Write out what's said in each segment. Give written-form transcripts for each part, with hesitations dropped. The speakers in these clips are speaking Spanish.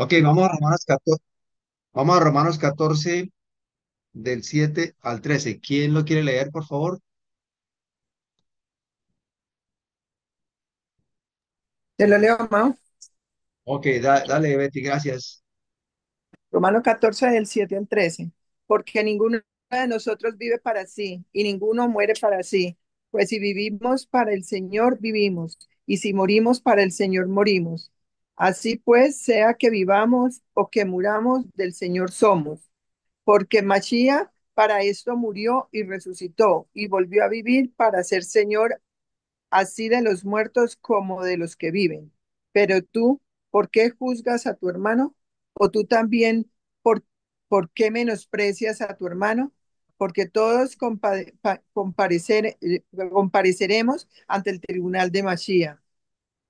Ok, vamos a Romanos 14 del 7 al 13. ¿Quién lo quiere leer, por favor? Te lo leo, Mao. Ok, dale, Betty, gracias. Romano 14 del 7 al 13. Porque ninguno de nosotros vive para sí y ninguno muere para sí. Pues si vivimos para el Señor, vivimos. Y si morimos para el Señor, morimos. Así pues, sea que vivamos o que muramos, del Señor somos. Porque Mashiach para esto murió y resucitó y volvió a vivir para ser Señor así de los muertos como de los que viven. Pero tú, ¿por qué juzgas a tu hermano? ¿O tú también, por, por qué menosprecias a tu hermano? Porque todos compareceremos ante el tribunal de Mashiach.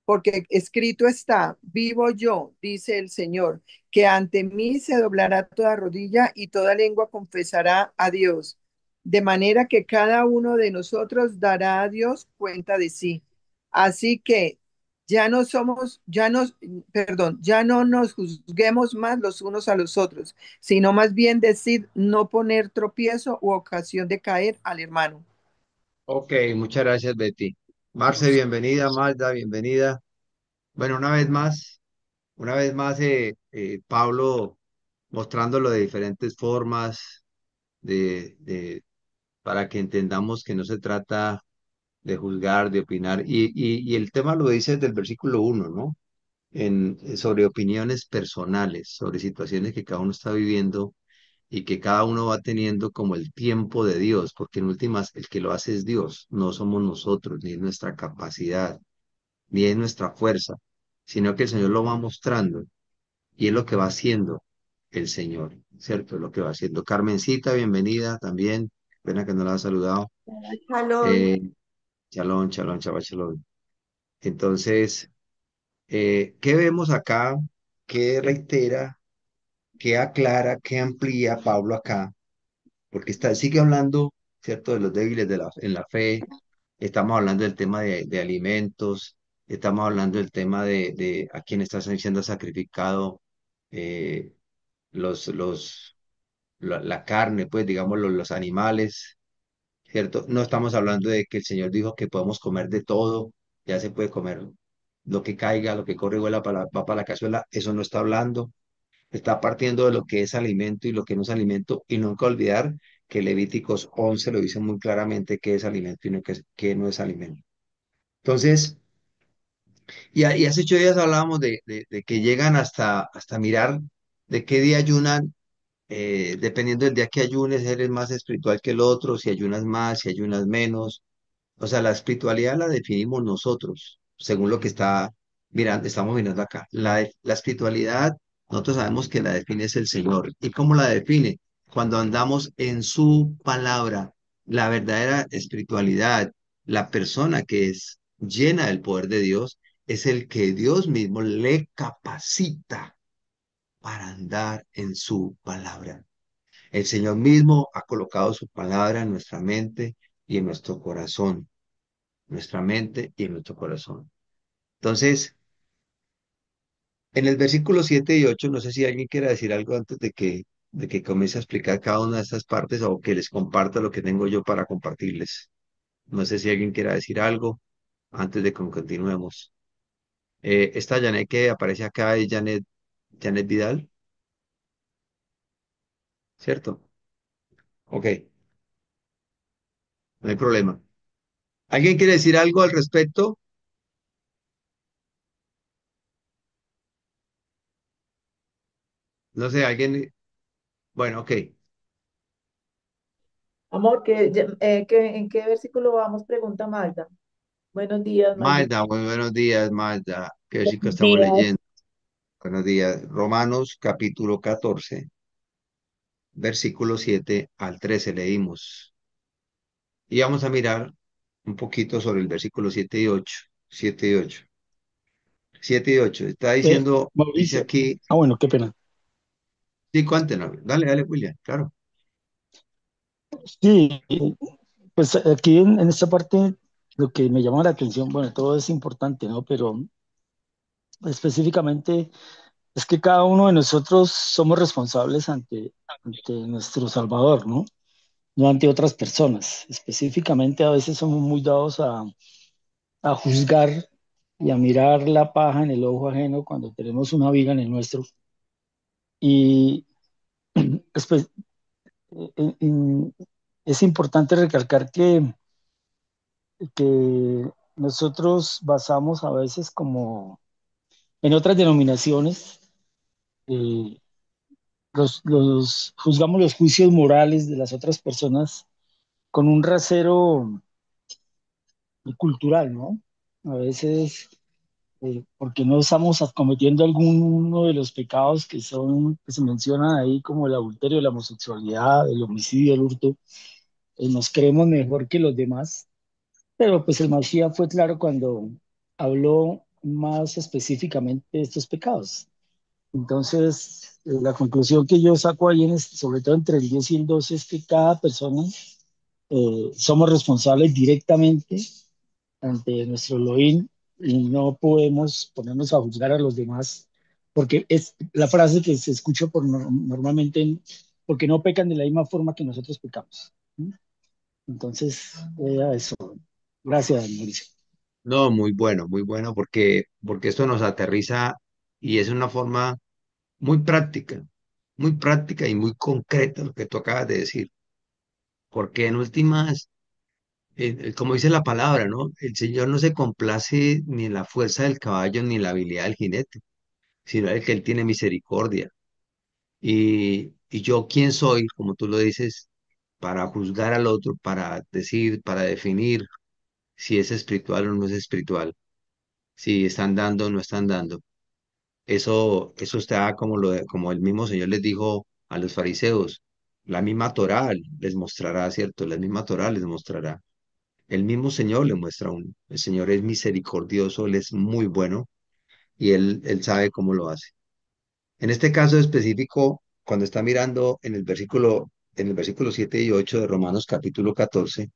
Porque escrito está, vivo yo, dice el Señor, que ante mí se doblará toda rodilla y toda lengua confesará a Dios, de manera que cada uno de nosotros dará a Dios cuenta de sí. Así que ya no somos, ya nos, perdón, ya no nos juzguemos más los unos a los otros, sino más bien decid no poner tropiezo u ocasión de caer al hermano. Ok, muchas gracias, Betty. Marce, bienvenida. Magda, bienvenida. Bueno, una vez más, Pablo mostrándolo de diferentes formas, para que entendamos que no se trata de juzgar, de opinar. Y el tema lo dice desde el versículo 1, ¿no? Sobre opiniones personales, sobre situaciones que cada uno está viviendo y que cada uno va teniendo como el tiempo de Dios, porque en últimas el que lo hace es Dios, no somos nosotros, ni es nuestra capacidad, ni es nuestra fuerza, sino que el Señor lo va mostrando y es lo que va haciendo el Señor, ¿cierto? Es lo que va haciendo. Carmencita, bienvenida también, pena que no la ha saludado. Shalom. Eh, Shalom, shalom, shabbat shalom. Entonces, ¿qué vemos acá? ¿Qué reitera? ¿Qué aclara? ¿Qué amplía Pablo acá? Porque sigue hablando, ¿cierto?, de los débiles en la fe. Estamos hablando del tema de alimentos, estamos hablando del tema de a quién está siendo sacrificado, eh, la carne, pues digamos los animales, ¿cierto? No estamos hablando de que el Señor dijo que podemos comer de todo, ya se puede comer lo que caiga, lo que corre y vuela va para la cazuela, eso no está hablando. Está partiendo de lo que es alimento y lo que no es alimento, y nunca olvidar que Levíticos 11 lo dice muy claramente qué es alimento y qué no es alimento. Entonces, y hace 8 días hablábamos de que llegan hasta mirar de qué día ayunan, dependiendo del día que ayunes, eres más espiritual que el otro, si ayunas más, si ayunas menos. O sea, la espiritualidad la definimos nosotros, según lo que estamos mirando acá. La espiritualidad, nosotros sabemos que la define es el Señor. ¿Y cómo la define? Cuando andamos en su palabra, la verdadera espiritualidad, la persona que es llena del poder de Dios, es el que Dios mismo le capacita para andar en su palabra. El Señor mismo ha colocado su palabra en nuestra mente y en nuestro corazón, nuestra mente y en nuestro corazón. Entonces, en el versículo 7 y 8, no sé si alguien quiera decir algo antes de que comience a explicar cada una de estas partes o que les comparta lo que tengo yo para compartirles. No sé si alguien quiera decir algo antes de que continuemos. Esta Janet que aparece acá es Janet Vidal, ¿cierto? Ok, no hay problema. ¿Alguien quiere decir algo al respecto? No sé, alguien. Bueno, ok. Amor, ¿en qué versículo vamos? Pregunta Magda. Buenos días, Magda, Magdita. muy buenos días, Magda. ¿Qué versículo Buenos estamos días. leyendo? Buenos días. Romanos capítulo 14, versículo 7 al 13 leímos. Y vamos a mirar un poquito sobre el versículo 7 y 8. 7 y 8. 7 y 8. Está diciendo, dice Mauricio, aquí, bueno, qué pena. sí, cuéntenos. Dale, dale, William, claro. Sí, pues aquí en esta parte lo que me llama la atención, bueno, todo es importante, ¿no? Pero específicamente es que cada uno de nosotros somos responsables ante nuestro Salvador, ¿no? No ante otras personas. Específicamente, a veces somos muy dados a juzgar y a mirar la paja en el ojo ajeno cuando tenemos una viga en el nuestro. Y espe- en- en- es importante recalcar que nosotros basamos a veces como en otras denominaciones, eh, juzgamos los juicios morales de las otras personas con un rasero cultural, ¿no? A veces, porque no estamos cometiendo alguno de los pecados que se mencionan ahí, como el adulterio, la homosexualidad, el homicidio, el hurto, nos creemos mejor que los demás. Pero pues el Mashiach fue claro cuando habló más específicamente de estos pecados. Entonces, la conclusión que yo saco ahí, sobre todo entre el 10 y el 12, es que cada persona somos responsables directamente ante nuestro Elohim y no podemos ponernos a juzgar a los demás, porque es la frase que se escucha normalmente, porque no pecan de la misma forma que nosotros pecamos. ¿Sí? Entonces, eso. Gracias, Mauricio. No, muy bueno, porque esto nos aterriza y es una forma muy práctica y muy concreta lo que tú acabas de decir. Porque en últimas, como dice la palabra, ¿no? El Señor no se complace ni en la fuerza del caballo ni en la habilidad del jinete, sino el que Él tiene misericordia. Y yo, ¿quién soy, como tú lo dices, para juzgar al otro, para decir, para definir si es espiritual o no es espiritual, si están dando o no están dando? Eso está como como el mismo Señor les dijo a los fariseos, la misma Torá les mostrará, ¿cierto? La misma Torá les mostrará. El mismo Señor le muestra a uno. El Señor es misericordioso, Él es muy bueno y Él sabe cómo lo hace. En este caso específico, cuando está mirando en el versículo 7 y 8 de Romanos capítulo 14,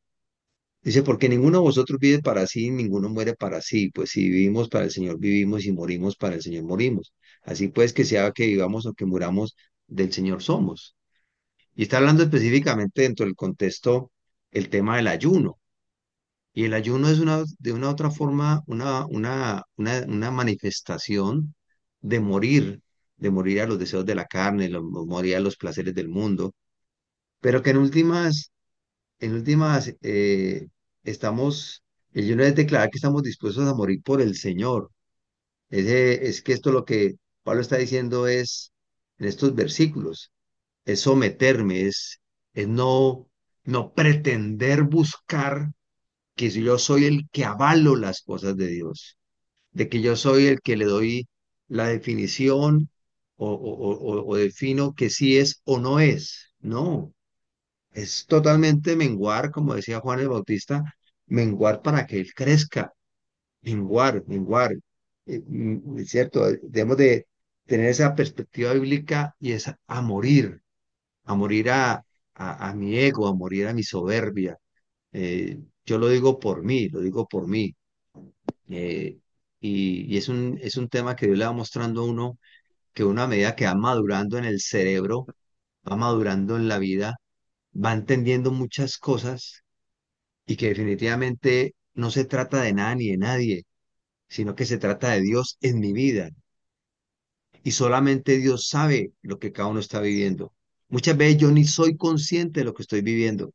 dice, porque ninguno de vosotros vive para sí, ninguno muere para sí, pues si vivimos para el Señor vivimos y morimos para el Señor morimos. Así pues que sea que vivamos o que muramos, del Señor somos. Y está hablando específicamente dentro del contexto el tema del ayuno. Y el ayuno es de una otra forma, una manifestación de morir a los deseos de la carne, morir a los placeres del mundo, pero que en últimas, estamos, el ayuno es declarar que estamos dispuestos a morir por el Señor. Es que esto lo que Pablo está diciendo es, en estos versículos, es someterme, es no pretender buscar que si yo soy el que avalo las cosas de Dios, de que yo soy el que le doy la definición o defino que sí es o no es. No, es totalmente menguar, como decía Juan el Bautista, menguar para que él crezca, menguar, menguar. Es cierto, debemos de tener esa perspectiva bíblica y es a morir a mi ego, a morir a mi soberbia. Yo lo digo por mí, lo digo por mí. Eh, y es un tema que Dios le va mostrando a uno que una medida que va madurando en el cerebro, va madurando en la vida, va entendiendo muchas cosas y que definitivamente no se trata de nada ni de nadie, sino que se trata de Dios en mi vida. Y solamente Dios sabe lo que cada uno está viviendo. Muchas veces yo ni soy consciente de lo que estoy viviendo.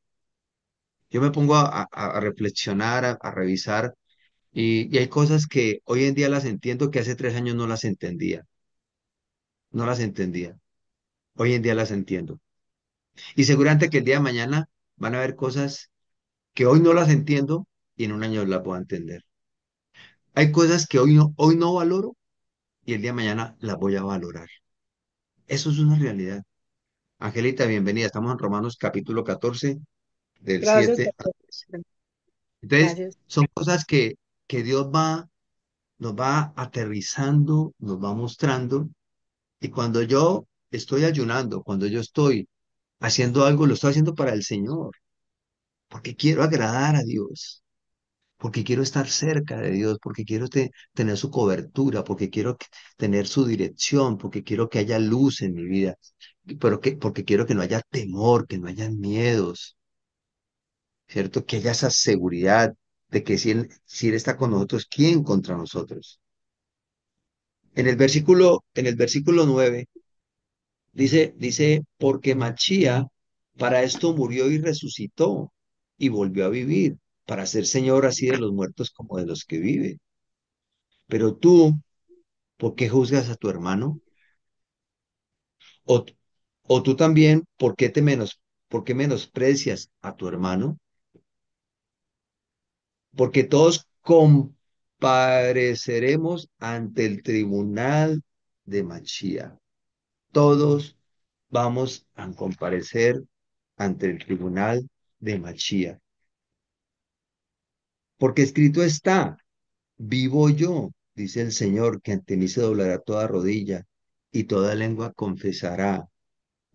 Yo me pongo a reflexionar, a revisar. Y hay cosas que hoy en día las entiendo que hace 3 años no las entendía, no las entendía. Hoy en día las entiendo. Y seguramente que el día de mañana van a haber cosas que hoy no las entiendo y en un año las puedo entender. Hay cosas que hoy no valoro y el día de mañana las voy a valorar. Eso es una realidad. Angelita, bienvenida. Estamos en Romanos capítulo 14 del Gracias, 7 al pastor. 13. Entonces, Gracias. son cosas que Dios nos va aterrizando, nos va mostrando. Y cuando yo estoy ayunando, cuando yo estoy haciendo algo, lo estoy haciendo para el Señor, porque quiero agradar a Dios. porque quiero estar cerca de Dios, porque quiero tener su cobertura, porque quiero tener su dirección, porque quiero que haya luz en mi vida, porque quiero que no haya temor, que no haya miedos, ¿cierto? Que haya esa seguridad de que si Él está con nosotros, ¿quién contra nosotros? En el versículo 9 dice, porque Machía para esto murió y resucitó y volvió a vivir, para ser Señor así de los muertos como de los que viven. Pero tú, ¿por qué juzgas a tu hermano? O, o tú también, ¿por qué menosprecias a tu hermano? Porque todos compareceremos ante el tribunal de Machía. Todos vamos a comparecer ante el tribunal de Machía. Porque escrito está, vivo yo, dice el Señor, que ante mí se doblará toda rodilla y toda lengua confesará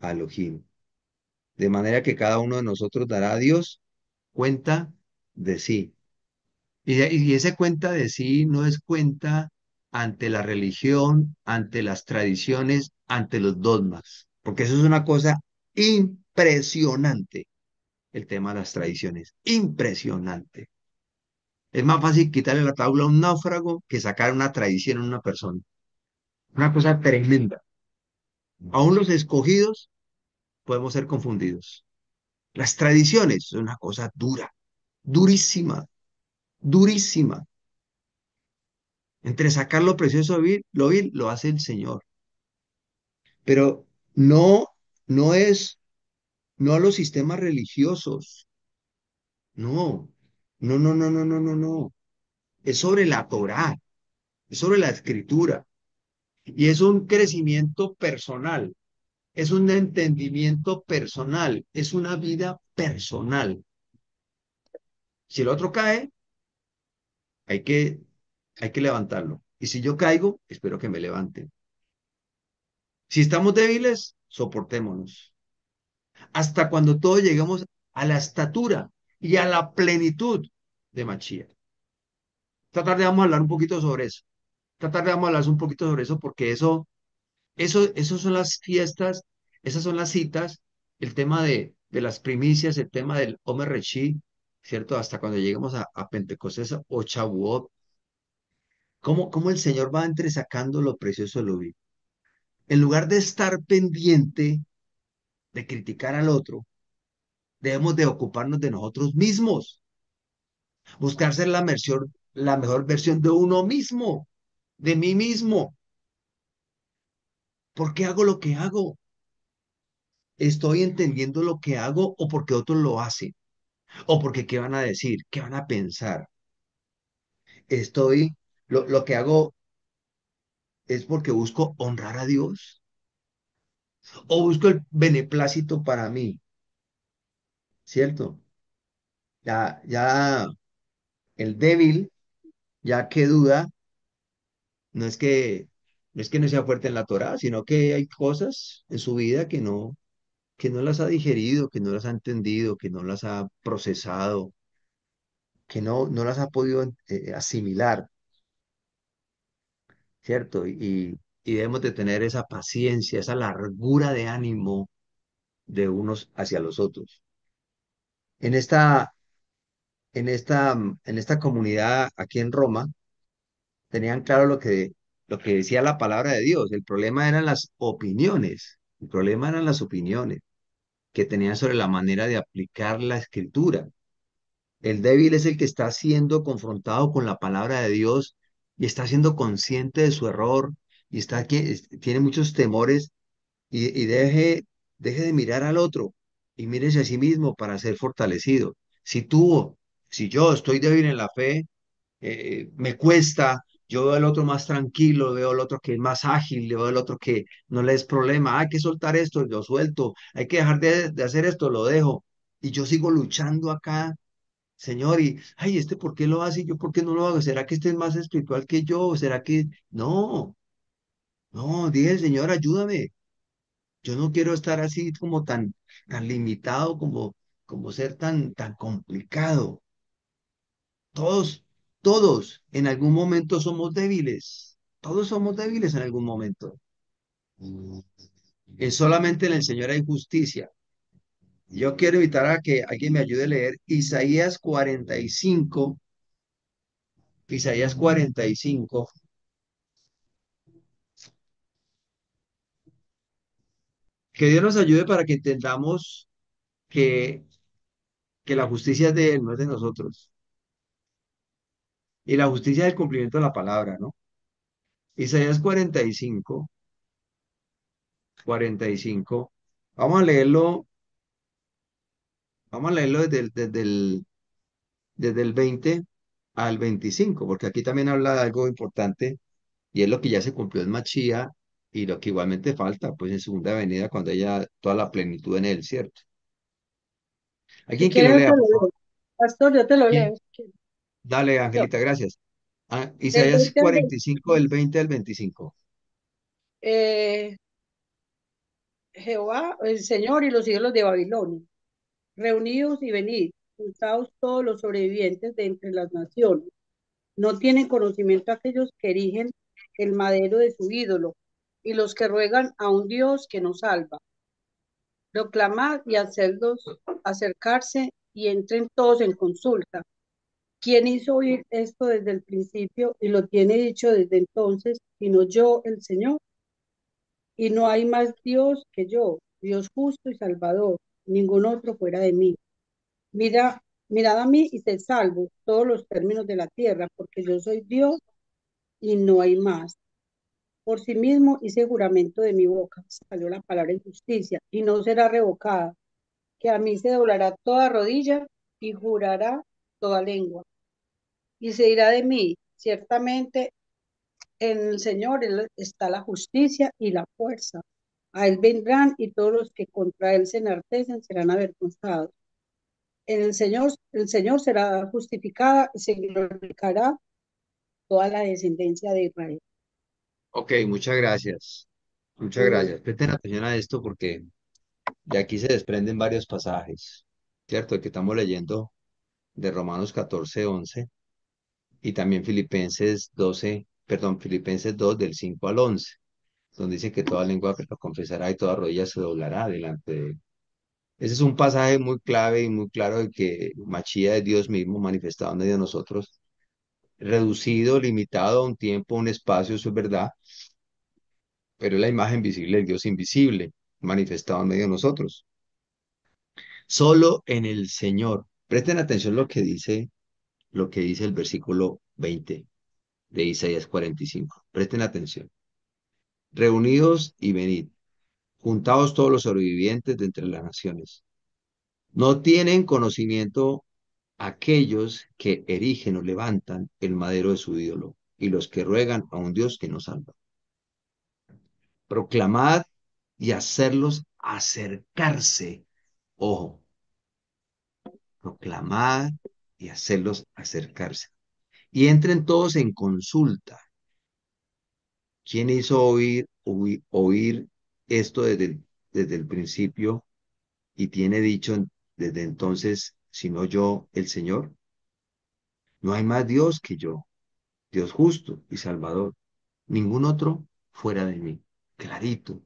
a Elohim. De manera que cada uno de nosotros dará a Dios cuenta de sí. Y ese cuenta de sí no es cuenta ante la religión, ante las tradiciones, ante los dogmas, porque eso es una cosa impresionante, el tema de las tradiciones, impresionante. Es más fácil quitarle la tabla a un náufrago que sacar una tradición en una persona. Una cosa tremenda. Aún los escogidos podemos ser confundidos. Las tradiciones son una cosa dura, durísima, durísima. Entre sacar lo precioso lo vil, lo hace el Señor. Pero no, no es, no a los sistemas religiosos. No, no, no, no, no, no, no, no. Es sobre la Torá, es sobre la escritura. Y es un crecimiento personal, es un entendimiento personal, es una vida personal. Si el otro cae, hay que, hay que levantarlo. Y si yo caigo, espero que me levanten. Si estamos débiles, soportémonos. Hasta cuando todos lleguemos a la estatura y a la plenitud de Mashiach. Esta tarde vamos a hablar un poquito sobre eso. Esta tarde vamos a hablar un poquito sobre eso porque eso son las fiestas, esas son las citas, el tema de las primicias, el tema del Omer Reshi, ¿cierto? Hasta cuando lleguemos a Pentecostés o Shavuot, cómo el Señor va entresacando lo precioso de lo vivo. En lugar de estar pendiente de criticar al otro, debemos de ocuparnos de nosotros mismos, buscar ser la mejor versión de uno mismo, de mí mismo. ¿Por qué hago lo que hago? ¿Estoy entendiendo lo que hago o porque otros lo hacen? ¿O porque qué van a decir? ¿Qué van a pensar? Lo que hago es porque busco honrar a Dios o busco el beneplácito para mí, ¿cierto? Ya el débil, ya que duda, no es que, no es que no sea fuerte en la Torá, sino que hay cosas en su vida que no las ha digerido, que no las ha entendido, que no las ha procesado, que no las ha podido asimilar, ¿cierto? Y debemos de tener esa paciencia, esa largura de ánimo de unos hacia los otros. En esta, en esta comunidad aquí en Roma, tenían claro lo que decía la palabra de Dios. El problema eran las opiniones. El problema eran las opiniones que tenían sobre la manera de aplicar la escritura. El débil es el que está siendo confrontado con la palabra de Dios y está siendo consciente de su error y tiene muchos temores y deje de mirar al otro y mírese a sí mismo para ser fortalecido. Si yo estoy débil en la fe, me cuesta, yo veo al otro más tranquilo, veo al otro que es más ágil, veo al otro que no le es problema, hay que soltar esto, lo suelto, hay que dejar de hacer esto, lo dejo. Y yo sigo luchando acá, Señor, ay, ¿por qué lo hace? ¿Y yo por qué no lo hago? ¿Será que este es más espiritual que yo? ¿Será que...? No, no, dije, Señor, ayúdame. Yo no quiero estar así como tan limitado, como ser tan complicado. Todos, todos en algún momento somos débiles. Todos somos débiles en algún momento. Es solamente en el Señor hay justicia. Yo quiero invitar a que alguien me ayude a leer Isaías 45, Isaías 45, que Dios nos ayude para que entendamos que, que la justicia es de Él, no es de nosotros. Y la justicia es el cumplimiento de la palabra, ¿no? Isaías 45, 45. Vamos a leerlo, vamos a leerlo desde el 20 al 25, porque aquí también habla de algo importante y es lo que ya se cumplió en Machía y lo que igualmente falta, pues en segunda venida, cuando haya toda la plenitud en él, ¿cierto? Si ¿Alguien que lo quieres, yo lea, te por lo favor? leo. Pastor, yo te lo ¿Quién? leo. Si quieres. Dale, Yo, Angelita, gracias. del Isaías 20 al 45, del 20 al 25. eh, Jehová, el Señor y los ídolos de Babilonia. Reunidos y venid, juntaos todos los sobrevivientes de entre las naciones. No tienen conocimiento aquellos que erigen el madero de su ídolo y los que ruegan a un Dios que nos salva. Proclamad y hacedlos acercarse y entren todos en consulta. ¿Quién hizo oír esto desde el principio y lo tiene dicho desde entonces, sino yo, el Señor? Y no hay más Dios que yo, Dios justo y salvador, ningún otro fuera de mí. Mira, mirad a mí y sed salvos todos los términos de la tierra, porque yo soy Dios y no hay más. Por sí mismo hice juramento de mi boca, salió la palabra en justicia, y no será revocada, que a mí se doblará toda rodilla y jurará toda lengua. Y se dirá de mí, ciertamente en el Señor está la justicia y la fuerza. A él vendrán y todos los que contra él se enartecen serán avergonzados. En el Señor será justificada y se glorificará toda la descendencia de Israel. Ok, muchas gracias. Muchas Amén. gracias. Presten atención a esto porque de aquí se desprenden varios pasajes, ¿cierto? Que estamos leyendo de Romanos 14, 11 y también Filipenses 12, perdón, Filipenses 2 del 5 al 11, donde dice que toda lengua lo confesará y toda rodilla se doblará delante de él. Ese es un pasaje muy clave y muy claro de que Machía es Dios mismo manifestado en medio de nosotros, reducido, limitado a un tiempo, a un espacio, eso es verdad, pero es la imagen visible del Dios invisible manifestado en medio de nosotros. Solo en el Señor. Presten atención lo que dice el versículo 20 de Isaías 45. Presten atención. Reunidos y venid, juntaos todos los sobrevivientes de entre las naciones. No tienen conocimiento aquellos que erigen o levantan el madero de su ídolo y los que ruegan a un Dios que no salva. Proclamad y hacerlos acercarse. Ojo, proclamad y hacerlos acercarse. Y entren todos en consulta. ¿Quién hizo oír esto desde el principio y tiene dicho desde entonces, sino yo, el Señor? No hay más Dios que yo, Dios justo y salvador. Ningún otro fuera de mí. Clarito,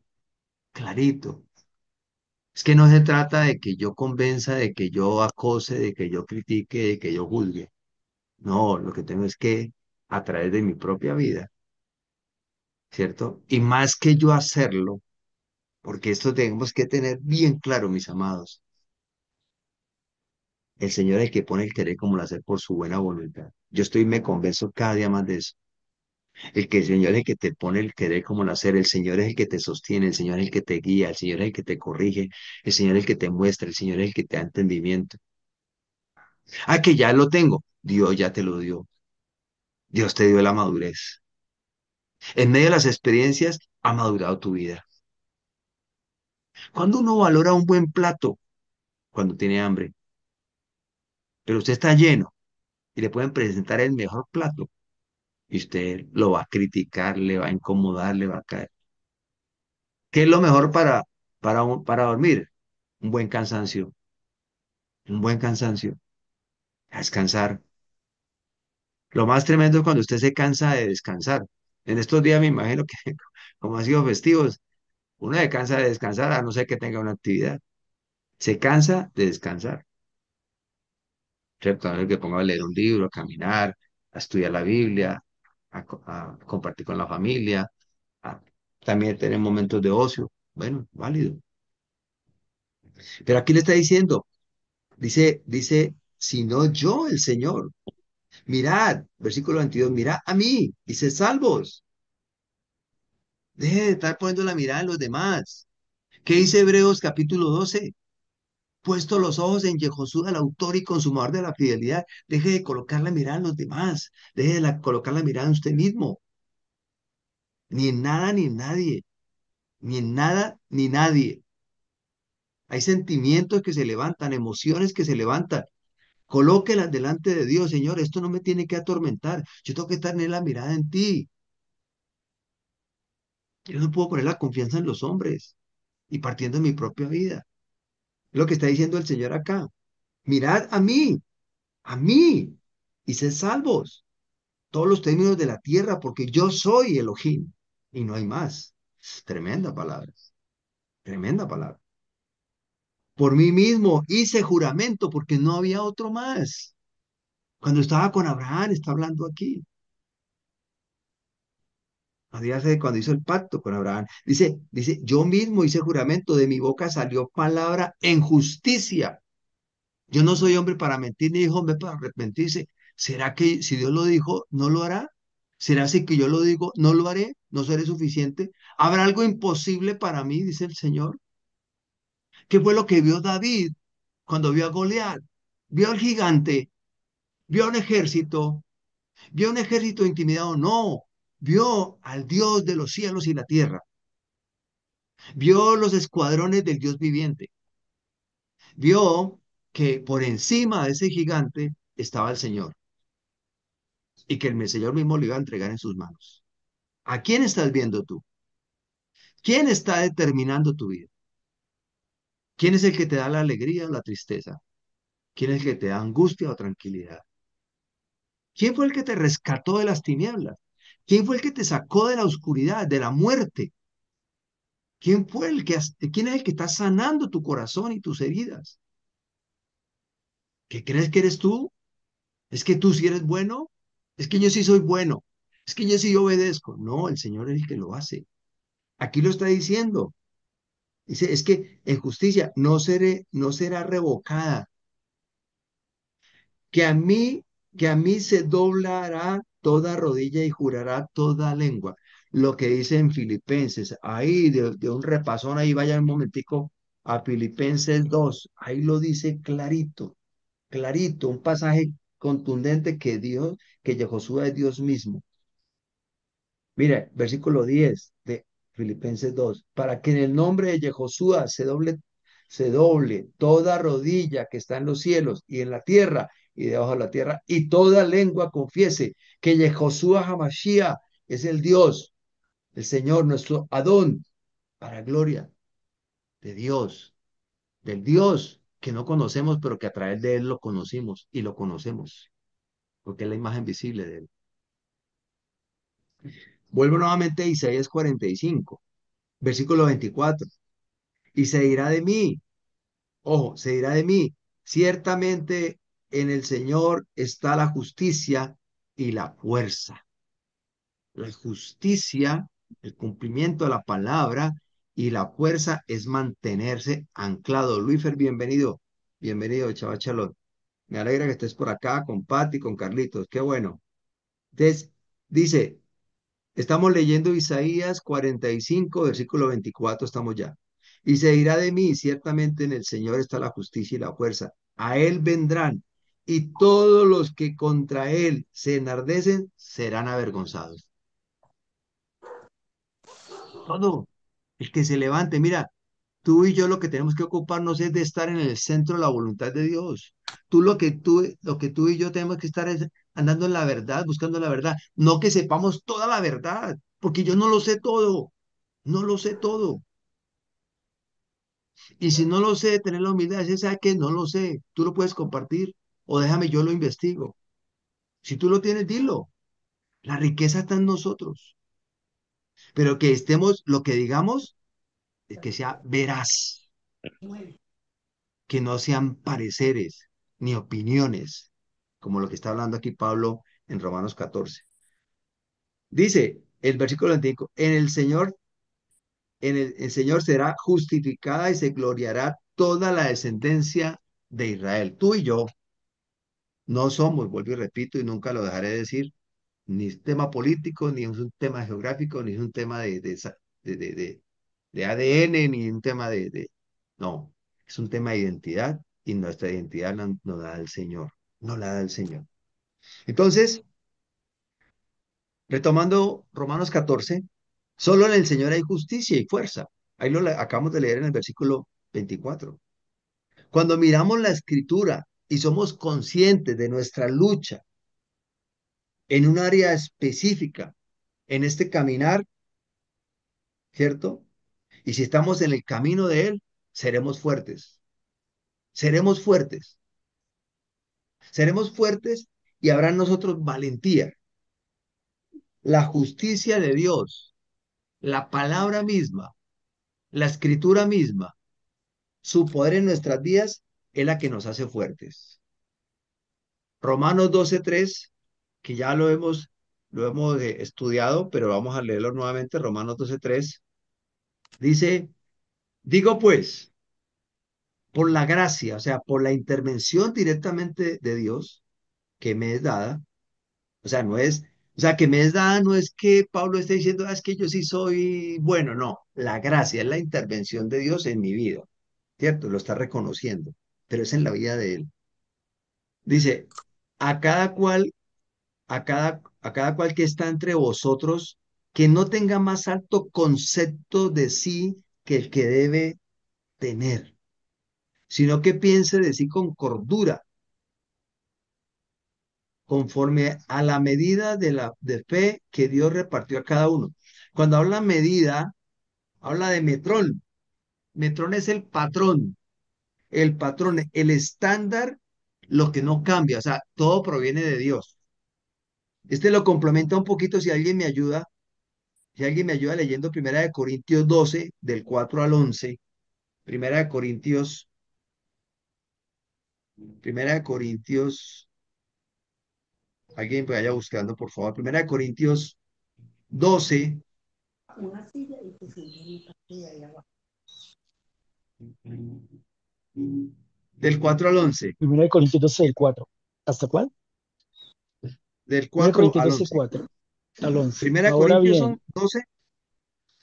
clarito. Es que no se trata de que yo convenza, de que yo acose, de que yo critique, de que yo juzgue. No, lo que tengo es que a través de mi propia vida, ¿cierto? Y más que yo hacerlo, porque esto tenemos que tener bien claro, mis amados. El Señor es el que pone el querer como el hacer por su buena voluntad. Yo me convenzo cada día más de eso. El Señor es el que te pone el querer como el hacer. El Señor es el que te sostiene. El Señor es el que te guía. El Señor es el que te corrige. El Señor es el que te muestra. El Señor es el que te da entendimiento. Ah, que ya lo tengo. Dios ya te lo dio. Dios te dio la madurez. En medio de las experiencias ha madurado tu vida. Cuando uno valora un buen plato, cuando tiene hambre, pero usted está lleno y le pueden presentar el mejor plato y usted lo va a criticar, le va a incomodar, le va a caer. ¿Qué es lo mejor para dormir? Un buen cansancio, un buen cansancio, a descansar. Lo más tremendo es cuando usted se cansa de descansar. En estos días me imagino que, como han sido festivos, uno se cansa de descansar a no ser que tenga una actividad. Se cansa de descansar. ¿Cierto? A ver que ponga a leer un libro, a caminar, a estudiar la Biblia, a compartir con la familia, a también tener momentos de ocio. Bueno, válido. Pero aquí le está diciendo, dice, sino yo, el Señor. Mirad, versículo 22, mirad a mí y sed salvos. Deje de estar poniendo la mirada en los demás. ¿Qué dice Hebreos capítulo 12? Puesto los ojos en Yehoshua, el autor y consumador de la fidelidad. Deje de colocar la mirada en los demás. Deje de colocar la mirada en usted mismo. Ni en nada ni en nadie. Ni en nada ni nadie. Hay sentimientos que se levantan, emociones que se levantan. Colóquelas delante de Dios, Señor. Esto no me tiene que atormentar. Yo tengo que tener la mirada en ti. Yo no puedo poner la confianza en los hombres y partiendo de mi propia vida. Es lo que está diciendo el Señor acá. Mirad a mí, y sed salvos, todos los términos de la tierra, porque yo soy Elohim y no hay más. Tremenda palabra, tremenda palabra. Por mí mismo hice juramento porque no había otro más. Cuando estaba con Abraham, está hablando aquí. Cuando hizo el pacto con Abraham, dice, yo mismo hice juramento, de mi boca salió palabra en justicia. Yo no soy hombre para mentir, ni hijo hombre para arrepentirse. ¿Será que si Dios lo dijo, no lo hará? ¿Será así que yo lo digo, no lo haré? ¿No seré suficiente? ¿Habrá algo imposible para mí? Dice el Señor. ¿Qué fue lo que vio David cuando vio a Goliat? Vio al gigante, vio un ejército intimidado. No, vio al Dios de los cielos y la tierra. Vio los escuadrones del Dios viviente. Vio que por encima de ese gigante estaba el Señor y que el Señor mismo lo iba a entregar en sus manos. ¿A quién estás viendo tú? ¿Quién está determinando tu vida? ¿Quién es el que te da la alegría o la tristeza? ¿Quién es el que te da angustia o tranquilidad? ¿Quién fue el que te rescató de las tinieblas? ¿Quién fue el que te sacó de la oscuridad, de la muerte? ¿Quién es el que está sanando tu corazón y tus heridas? ¿Qué crees que eres tú? ¿Es que tú sí eres bueno? ¿Es que yo sí soy bueno? ¿Es que yo sí obedezco? No, el Señor es el que lo hace. Aquí lo está diciendo. Dice, es que en justicia no será revocada, que a mí, que a mí se doblará toda rodilla y jurará toda lengua. Lo que dice en Filipenses, ahí de un repasón, ahí vaya un momentico a Filipenses 2, ahí lo dice clarito, clarito, un pasaje contundente que Josué es Dios mismo. Mira, versículo 10 de Filipenses 2, para que en el nombre de Yehoshua se doble toda rodilla que está en los cielos y en la tierra y debajo de la tierra, y toda lengua confiese que Yehoshua Hamashiach es el Dios, el Señor, nuestro Adón, para gloria de Dios, del Dios que no conocemos, pero que a través de Él lo conocimos y lo conocemos, porque es la imagen visible de Él. Vuelvo nuevamente a Isaías 45, versículo 24. Y se dirá de mí, ojo, se dirá de mí, ciertamente en el Señor está la justicia y la fuerza. La justicia, el cumplimiento de la palabra y la fuerza es mantenerse anclado. Luifer, bienvenido, bienvenido, chaval Chalot. Me alegra que estés por acá con Pati, con Carlitos, qué bueno. Entonces, dice, estamos leyendo Isaías 45, versículo 24, estamos ya. Y se dirá de mí, ciertamente en el Señor está la justicia y la fuerza. A Él vendrán, y todos los que contra Él se enardecen serán avergonzados. Todo el que se levante, mira, tú y yo lo que tenemos que ocuparnos es de estar en el centro de la voluntad de Dios. Lo que tú y yo tenemos que estar es andando en la verdad, buscando la verdad. No que sepamos toda la verdad, porque yo no lo sé todo, no lo sé todo. Y si no lo sé, tener la humildad de decir, ¿sabes qué? No lo sé, tú lo puedes compartir o déjame, yo lo investigo. Si tú lo tienes, dilo. La riqueza está en nosotros. Pero que estemos, lo que digamos, es que sea veraz, que no sean pareceres ni opiniones, como lo que está hablando aquí Pablo en Romanos 14. Dice el versículo 25, el Señor será justificada y se gloriará toda la descendencia de Israel. Tú y yo no somos, vuelvo y repito, y nunca lo dejaré de decir, ni es tema político, ni es un tema geográfico, ni es un tema de ADN, ni un tema no, es un tema de identidad y nuestra identidad nos la da el Señor, no la da el Señor. Entonces, retomando Romanos 14, solo en el Señor hay justicia y fuerza. Ahí acabamos de leer en el versículo 24. Cuando miramos la escritura y somos conscientes de nuestra lucha en un área específica, en este caminar, ¿cierto? Y si estamos en el camino de Él, seremos fuertes, seremos fuertes, seremos fuertes y habrá en nosotros valentía. La justicia de Dios, la palabra misma, la escritura misma, su poder en nuestras vidas es la que nos hace fuertes. Romanos 12:3, que ya lo hemos estudiado, pero vamos a leerlo nuevamente. Romanos 12:3 dice, digo pues, por la gracia, o sea, por la intervención directamente de Dios que me es dada, o sea, que me es dada no es que Pablo esté diciendo, es que yo sí soy bueno, no, la gracia es la intervención de Dios en mi vida, ¿cierto? Lo está reconociendo, pero es en la vida de él. Dice, a cada cual, a cada cual que está entre vosotros, que no tenga más alto concepto de sí que el que debe tener, sino que piense de sí con cordura, conforme a la medida de fe que Dios repartió a cada uno. Cuando habla medida, habla de metrón. Metrón es el patrón, el estándar, lo que no cambia, o sea, todo proviene de Dios. Este lo complementa un poquito si alguien me ayuda leyendo Primera de Corintios 12, del 4 al 11. Primera de Corintios, Primera de Corintios, alguien vaya buscando, por favor. Primera de Corintios 12, del 4 al 11. 1 Corintios 12, del 4. ¿Hasta cuál? Del 1 4 Corintios al 12, 11. 4 al 11. Primera de Ahora Corintios bien, son 12.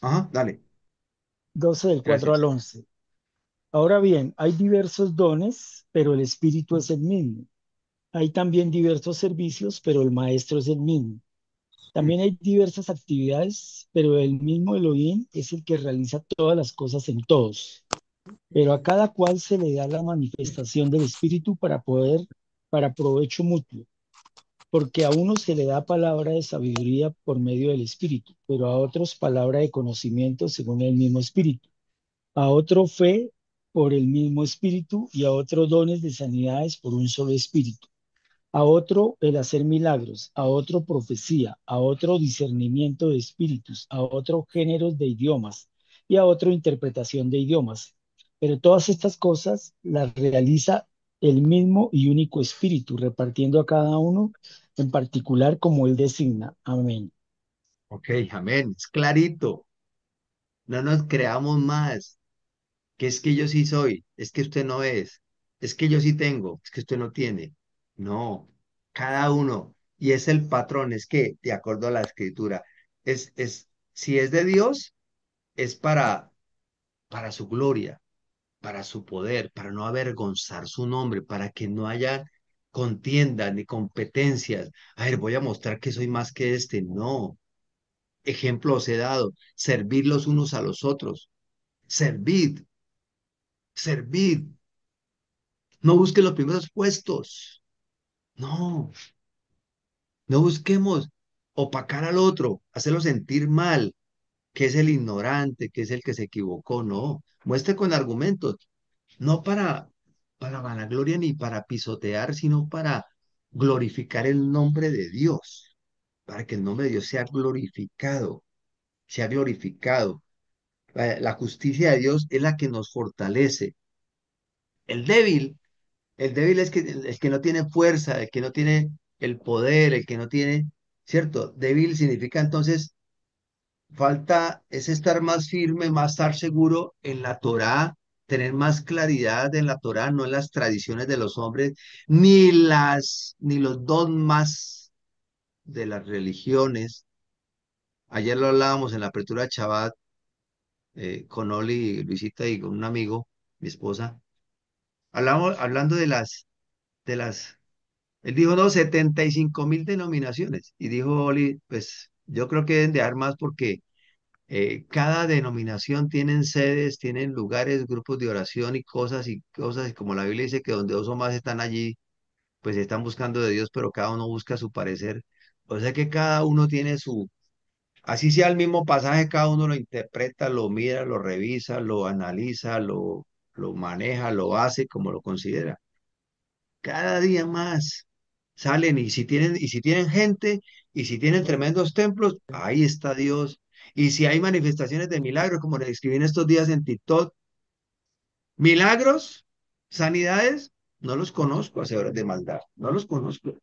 Ajá, dale. 12 del 4 al Gracias. 11. Ahora bien, hay diversos dones, pero el Espíritu es el mismo. Hay también diversos servicios, pero el Maestro es el mismo. Mm. También hay diversas actividades, pero el mismo Elohim es el que realiza todas las cosas en todos. Pero a cada cual se le da la manifestación del Espíritu para provecho mutuo. Porque a uno se le da palabra de sabiduría por medio del Espíritu, pero a otros palabra de conocimiento según el mismo Espíritu. A otro fe por el mismo Espíritu y a otro dones de sanidades por un solo Espíritu. A otro el hacer milagros, a otro profecía, a otro discernimiento de espíritus, a otro géneros de idiomas y a otro interpretación de idiomas. Pero todas estas cosas las realiza el mismo y único Espíritu, repartiendo a cada uno en particular como él designa. Amén. Ok, amén. Es clarito. No nos creamos más. Que es que yo sí soy, es que usted no es que yo sí tengo, es que usted no tiene. No, cada uno. Y es el patrón, es que, de acuerdo a la escritura, si es de Dios, es para su gloria, para su poder, para no avergonzar su nombre, para que no haya contiendas ni competencias. A ver, voy a mostrar que soy más que este. No, ejemplo os he dado, servir los unos a los otros. Servid, servid. No busquen los primeros puestos. No, no busquemos opacar al otro, hacerlo sentir mal, que es el ignorante, que es el que se equivocó. No, muestre con argumentos, no para vanagloria ni para pisotear, sino para glorificar el nombre de Dios, para que el nombre de Dios sea glorificado, sea glorificado. La justicia de Dios es la que nos fortalece. El débil, el débil es que, el que no tiene fuerza, el que no tiene el poder, el que no tiene, ¿cierto? Débil significa entonces falta es estar más firme, más estar seguro en la Torá, tener más claridad en la Torá, no en las tradiciones de los hombres, ni los dogmas de las religiones. Ayer lo hablábamos en la apertura de Shabbat con Oli, Luisita y con un amigo, mi esposa. Hablamos, hablando de las, él dijo, no, 75.000 denominaciones. Y dijo Oli, pues yo creo que deben de dar más porque cada denominación tienen sedes, tienen lugares, grupos de oración y cosas, y como la Biblia dice que donde dos o más están allí, pues están buscando de Dios, pero cada uno busca su parecer. O sea que cada uno tiene su, así sea el mismo pasaje, cada uno lo interpreta, lo mira, lo revisa, lo analiza, lo maneja, lo hace como lo considera. Cada día más salen y si tienen gente y si tienen tremendos templos, ahí está Dios. Y si hay manifestaciones de milagros, como les escribí en estos días en TikTok, milagros, sanidades, no los conozco, hacedores de maldad, no los conozco.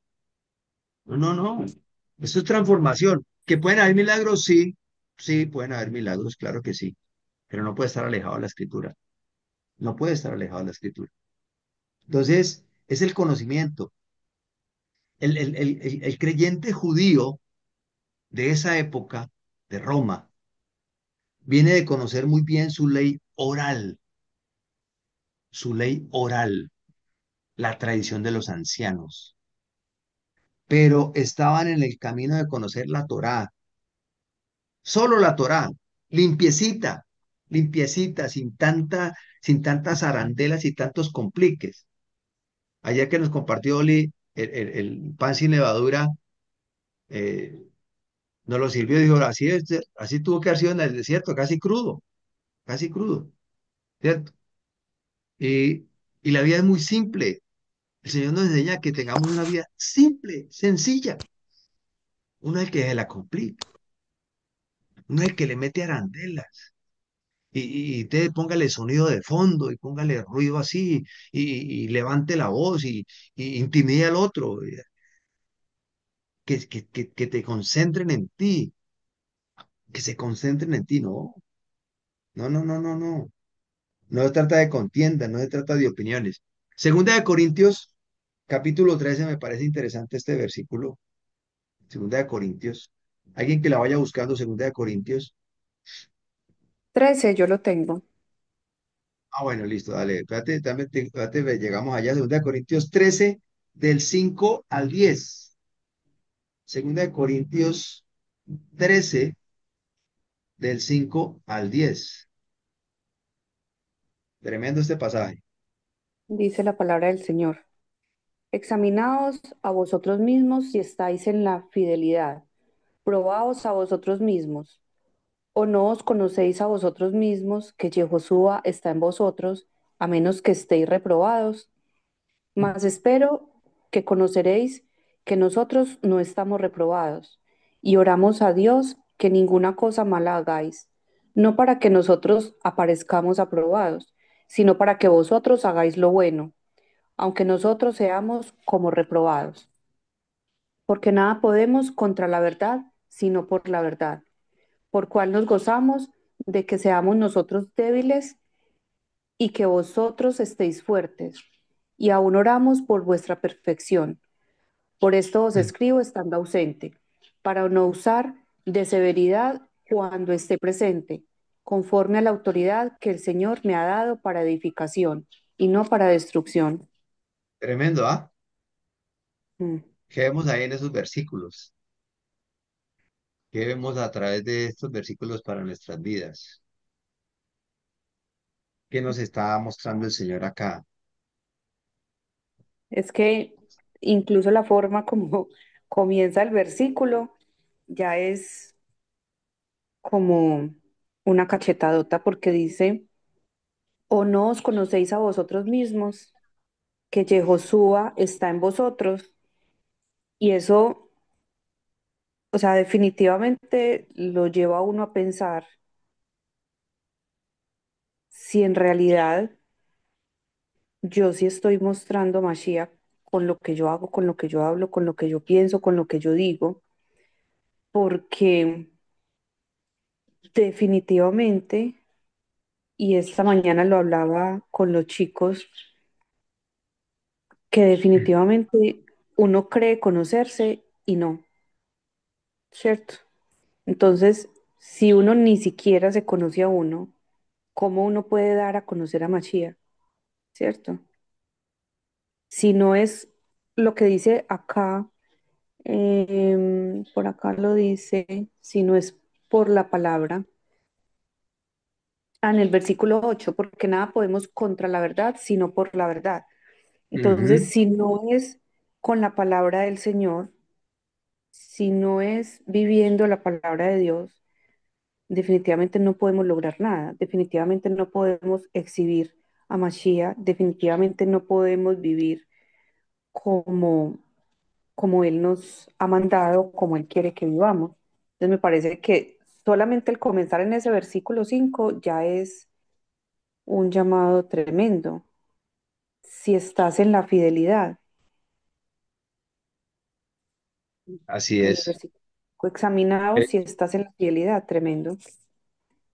No, no, no. Esto es transformación. ¿Que pueden haber milagros? Sí, sí, pueden haber milagros, claro que sí, pero no puede estar alejado de la escritura. No puede estar alejado de la escritura. Entonces, es el conocimiento. El creyente judío de esa época, de Roma, viene de conocer muy bien su ley oral, la tradición de los ancianos, pero estaban en el camino de conocer la Torá, solo la Torá, limpiecita, limpiecita, sin tantas arandelas y tantos compliques. Ayer que nos compartió Oli el pan sin levadura, eh, nos lo sirvió y dijo, así es, así tuvo que haber sido en el desierto, casi crudo, ¿cierto? Y, y la vida es muy simple. El Señor nos enseña que tengamos una vida simple, sencilla. Uno es el que se la complica, uno es el que le mete arandelas. Y usted póngale sonido de fondo y póngale ruido así y levante la voz y intimide al otro, que te concentren en ti, que se concentren en ti. No, no, no, no, no, no. No se trata de contienda, no se trata de opiniones. Segunda de Corintios, capítulo 13, me parece interesante este versículo. Segunda de Corintios. Alguien que la vaya buscando, Segunda de Corintios. 13 yo lo tengo. Ah, bueno, listo, dale. Espérate, espérate, llegamos allá. Segunda de Corintios 13, del 5 al 10. Segunda de Corintios 13, del 5 al 10. Tremendo este pasaje. Dice la palabra del Señor. Examinaos a vosotros mismos si estáis en la fidelidad. Probaos a vosotros mismos. ¿O no os conocéis a vosotros mismos que Jehoshua está en vosotros, a menos que estéis reprobados? Mas espero que conoceréis que nosotros no estamos reprobados, y oramos a Dios que ninguna cosa mala hagáis, no para que nosotros aparezcamos aprobados, sino para que vosotros hagáis lo bueno, aunque nosotros seamos como reprobados. Porque nada podemos contra la verdad, sino por la verdad, por cual nos gozamos de que seamos nosotros débiles y que vosotros estéis fuertes, y aún oramos por vuestra perfección. Por esto os Mm. escribo estando ausente, para no usar de severidad cuando esté presente, conforme a la autoridad que el Señor me ha dado para edificación y no para destrucción. Tremendo, ¿ah? Mm. ¿Qué vemos ahí en esos versículos? ¿Qué vemos a través de estos versículos para nuestras vidas? ¿Qué nos está mostrando el Señor acá? Es que incluso la forma como comienza el versículo ya es como una cachetadota porque dice, ¿o no os conocéis a vosotros mismos que Jehoshua está en vosotros, Y eso, o sea, definitivamente lo lleva a uno a pensar si en realidad yo sí estoy mostrando Mashiach con lo que yo hago, con lo que yo hablo, con lo que yo pienso, con lo que yo digo, porque definitivamente, y esta mañana lo hablaba con los chicos, que definitivamente uno cree conocerse y no, ¿cierto? Entonces, si uno ni siquiera se conoce a uno, ¿cómo uno puede dar a conocer a Mashiach? ¿Cierto? Si no es lo que dice acá, por acá lo dice, si no es por la palabra, en el versículo 8, porque nada podemos contra la verdad, sino por la verdad. Entonces, Ujú. si no es con la palabra del Señor, si no es viviendo la palabra de Dios, definitivamente no podemos lograr nada, definitivamente no podemos exhibir a Mashiach, definitivamente no podemos vivir como, como Él nos ha mandado, como Él quiere que vivamos. Entonces me parece que solamente el comenzar en ese versículo 5 ya es un llamado tremendo. Si estás en la fidelidad, Así en el es. versículo examinado, Eh, si estás en la fidelidad, tremendo.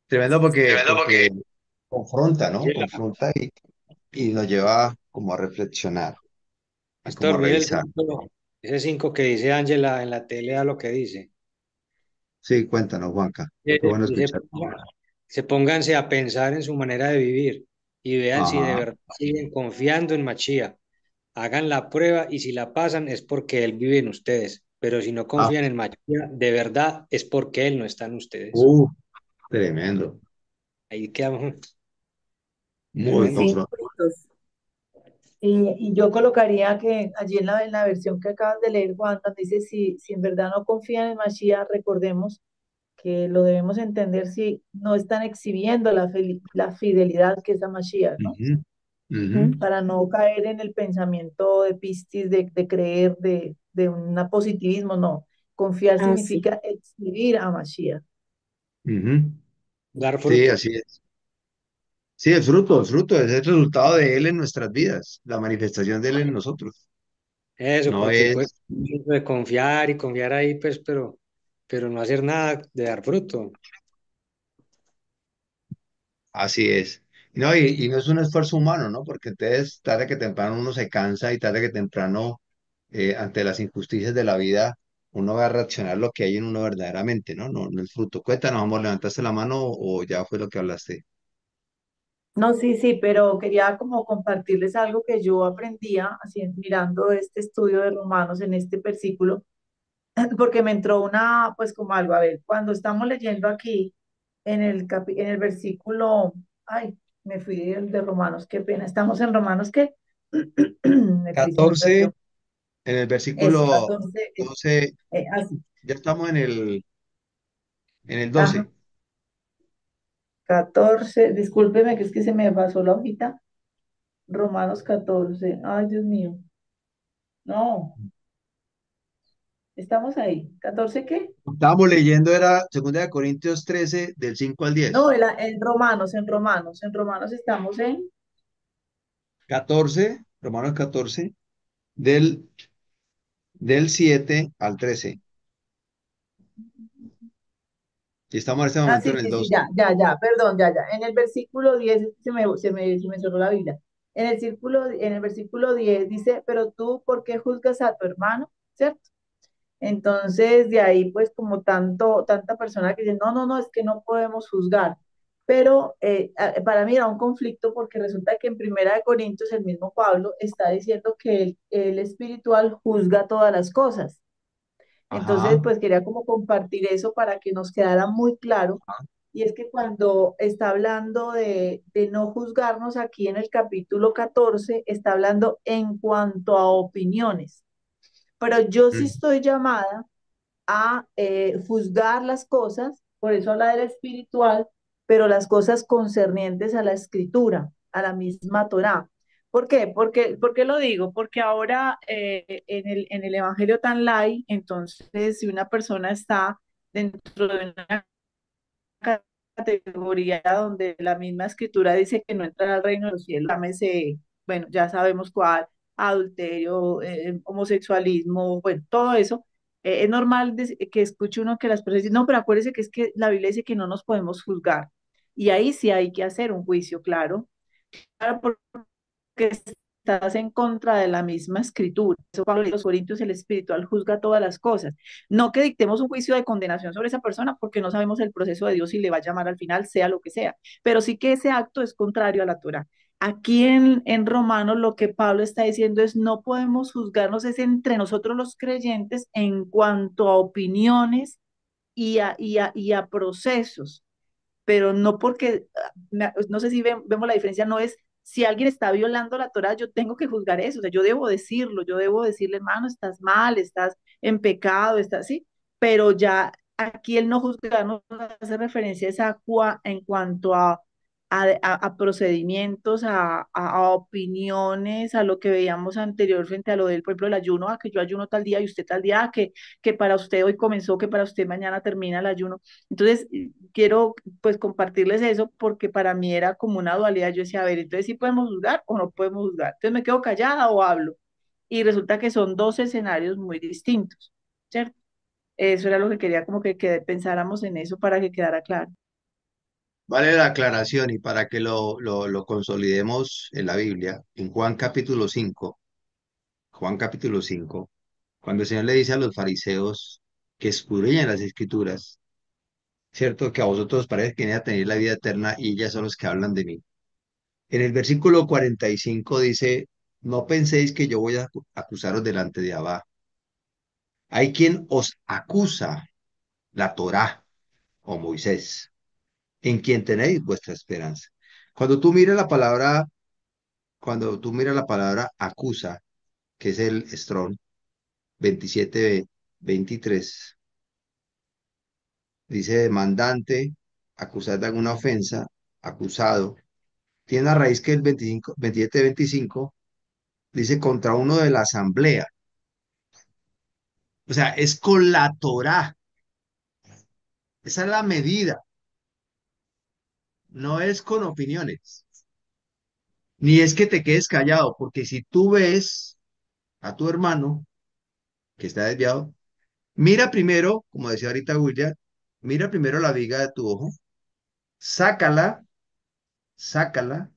Tremendo Tremendo porque porque confronta, ¿no? Ángela, Confronta y nos lleva como a reflexionar, a como a Pastor, mire revisar. ese 5 que dice Ángela en la tele a lo que dice. Sí, cuéntanos, Juanca. Qué bueno Dice, escuchar. pónganse a pensar en su manera de vivir y vean si de Ajá. verdad siguen confiando en Machía. Hagan la prueba y si la pasan es porque Él vive en ustedes. Pero si no Ah, confían en Machía, de verdad es porque Él no está en ustedes. uh, tremendo. Ahí quedamos. Muy Tremendo. Sí, confrontativo. Carlitos. Y yo colocaría que allí en la versión que acabas de leer, Juan, donde dice, si en verdad no confían en Mashiach, recordemos que lo debemos entender si no están exhibiendo la fidelidad que es a Mashiach, ¿no? Ujú, ujú, Ujú. Para no caer en el pensamiento de pistis, de creer, de un positivismo, no. Confiar Así. significa exhibir a Mashiach. ujú. Dar Sí, fruto. así es. Sí, el fruto es el resultado de Él en nuestras vidas, la manifestación de Él en nosotros. Eso, No porque puede es, de confiar y confiar ahí, pues, pero no hacer nada de dar fruto. así es. No, y no es un esfuerzo humano, ¿no? Porque entonces tarde que temprano uno se cansa y tarde que temprano, ante las injusticias de la vida, uno va a reaccionar lo que hay en uno verdaderamente, ¿no? No, no el fruto. Cuéntanos, amor, ¿levantaste la mano o ya fue lo que hablaste? No, sí, sí, pero quería como compartirles algo que yo aprendía así, mirando este estudio de Romanos en este versículo, porque me entró una, pues como algo, a ver, cuando estamos leyendo aquí en el versículo, ay, me fui de Romanos, qué pena, estamos en Romanos, ¿qué? Se me 14 perdió. en el Eso, versículo 14, 12, así, ya estamos en el ajá, 12. 14, discúlpeme que es que se me pasó la hojita, Romanos 14, ay, Dios mío, no, estamos ahí, ¿14 qué? Estábamos leyendo, era 2 Corintios 13 del 5 al No, 10. En Romanos estamos en Romanos 14 del 7 al 13. Y estamos en este Ah, momento sí, en el sí, sí, 12. ya, perdón, ya. En el versículo 10 se me cerró la Biblia. En el versículo 10 dice, pero tú, ¿por qué juzgas a tu hermano? ¿Cierto? Entonces, de ahí, pues, como tanta persona que dice, no, es que no podemos juzgar. Pero para mí era un conflicto porque resulta que en Primera de Corintios el mismo Pablo está diciendo que el espiritual juzga todas las cosas. Entonces, Ajá. pues quería como compartir eso para que nos quedara muy claro. Y es que cuando está hablando de no juzgarnos aquí en el capítulo 14 está hablando en cuanto a opiniones. Pero yo sí Mm, estoy llamada a juzgar las cosas, por eso habla del espiritual, pero las cosas concernientes a la escritura, a la misma Torá. ¿Por qué? ¿Por qué lo digo? Porque ahora en el Evangelio tan light, entonces si una persona está dentro de una categoría donde la misma escritura dice que no entrará al reino de los cielos, llámese, bueno, ya sabemos cuál, adulterio, homosexualismo, bueno, todo eso. Es normal que escuche uno que las personas dicen, no, pero acuérdese que es que la Biblia dice que no nos podemos juzgar. Y ahí sí hay que hacer un juicio, claro. Claro, que estás en contra de la misma escritura. Eso Pablo le dice a los Corintios, el espiritual juzga todas las cosas. No que dictemos un juicio de condenación sobre esa persona porque no sabemos el proceso de Dios y le va a llamar al final, sea lo que sea, pero sí que ese acto es contrario a la Torah. Aquí en Romanos lo que Pablo está diciendo es no podemos juzgarnos es entre nosotros los creyentes en cuanto a opiniones y a procesos, pero no porque, no sé si vemos la diferencia, no es si alguien está violando la Torah, yo tengo que juzgar eso, o sea, yo debo decirlo, yo debo decirle, hermano, estás mal, estás en pecado, estás así, pero ya aquí el no juzgar no hace referencia es en cuanto a procedimientos, a opiniones, a lo que veíamos anterior frente a lo del, por ejemplo, el ayuno, a que yo ayuno tal día y usted tal día, que para usted hoy comenzó, que para usted mañana termina el ayuno. Entonces, quiero pues compartirles eso porque para mí era como una dualidad. Yo decía, a ver, entonces sí podemos juzgar o no podemos juzgar. Entonces me quedo callada o hablo. Y resulta que son dos escenarios muy distintos, ¿cierto? Eso era lo que quería como que pensáramos en eso para que quedara claro. Vale la aclaración y para que lo consolidemos en la Biblia, en Juan capítulo 5, cuando el Señor le dice a los fariseos que escudriñan las escrituras, cierto que a vosotros os parece que viene a tener la vida eterna y ellas son los que hablan de mí. En el versículo 45 dice, no penséis que yo voy a acusaros delante de Abba. Hay quien os acusa, la Torá o Moisés, en quien tenéis vuestra esperanza. Cuando tú miras la palabra, cuando tú miras la palabra acusa, que es el Strong 27:23, dice demandante, acusar de alguna ofensa, acusado. Tiene una raíz que el 25, 27:25 dice contra uno de la asamblea. O sea, es con la Torá. Esa es la medida. No es con opiniones. Ni es que te quedes callado, porque si tú ves a tu hermano que está desviado, mira primero, como decía ahorita William, mira primero la viga de tu ojo, sácala, sácala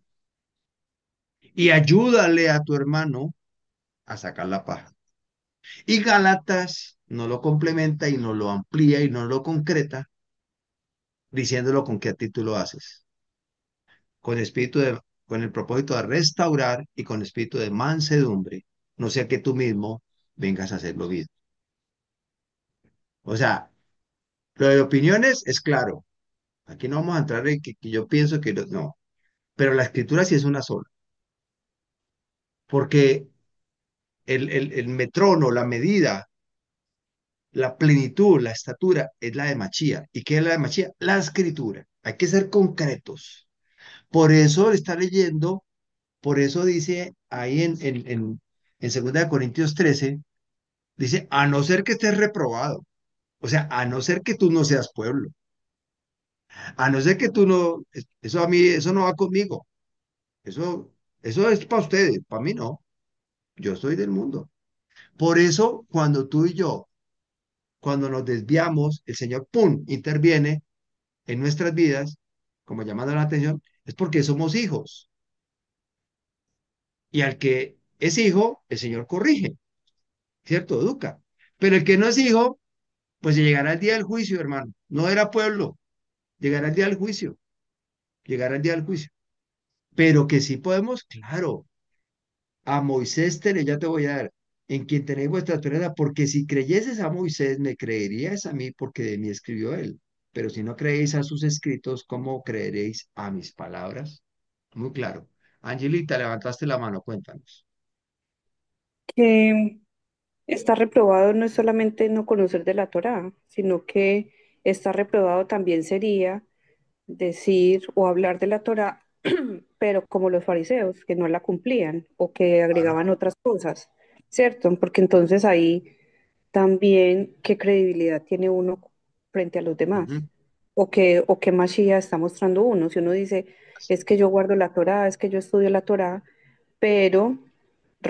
y ayúdale a tu hermano a sacar la paja. Y Gálatas no lo complementa y no lo amplía y no lo concreta, diciéndolo con qué título haces. Con espíritu de, con el propósito de restaurar y con espíritu de mansedumbre, no sea que tú mismo vengas a hacer lo mismo. O sea, lo de opiniones es claro. Aquí no vamos a entrar en que yo pienso que no, pero la escritura sí es una sola, porque el metrono, la medida, la plenitud, la estatura es la de Machía. ¿Y qué es la de Machía? La escritura. Hay que ser concretos. Por eso está leyendo, por eso dice ahí en 2 Corintios 13, dice, a no ser que estés reprobado, o sea, a no ser que tú no seas pueblo, a no ser que tú no, eso a mí, eso no va conmigo, eso, eso es para ustedes, para mí no, yo soy del mundo. Por eso, cuando tú y yo, cuando nos desviamos, el Señor, ¡pum!, interviene en nuestras vidas, como llamando la atención, es porque somos hijos. Y al que es hijo, el Señor corrige, ¿cierto? Educa. Pero el que no es hijo, pues llegará el día del juicio, hermano. No era pueblo, llegará el día del juicio, llegará el día del juicio. Pero que sí podemos, claro, a Moisés ya te voy a dar, en quien tenéis vuestra esperanza, porque si creyeses a Moisés, me creeríais a mí, porque de mí escribió él. Pero si no creéis a sus escritos, ¿cómo creeréis a mis palabras? Muy claro. Angelita, levantaste la mano, cuéntanos. Que está reprobado no es solamente no conocer de la Torá, sino que está reprobado también sería decir o hablar de la Torá pero como los fariseos, que no la cumplían o que Claro. agregaban otras cosas, ¿cierto? Porque entonces ahí también, ¿qué credibilidad tiene uno frente a los demás? Ujú. O qué Mashiach está mostrando uno. Si uno dice, es que yo guardo la Torá, es que yo estudio la Torá, pero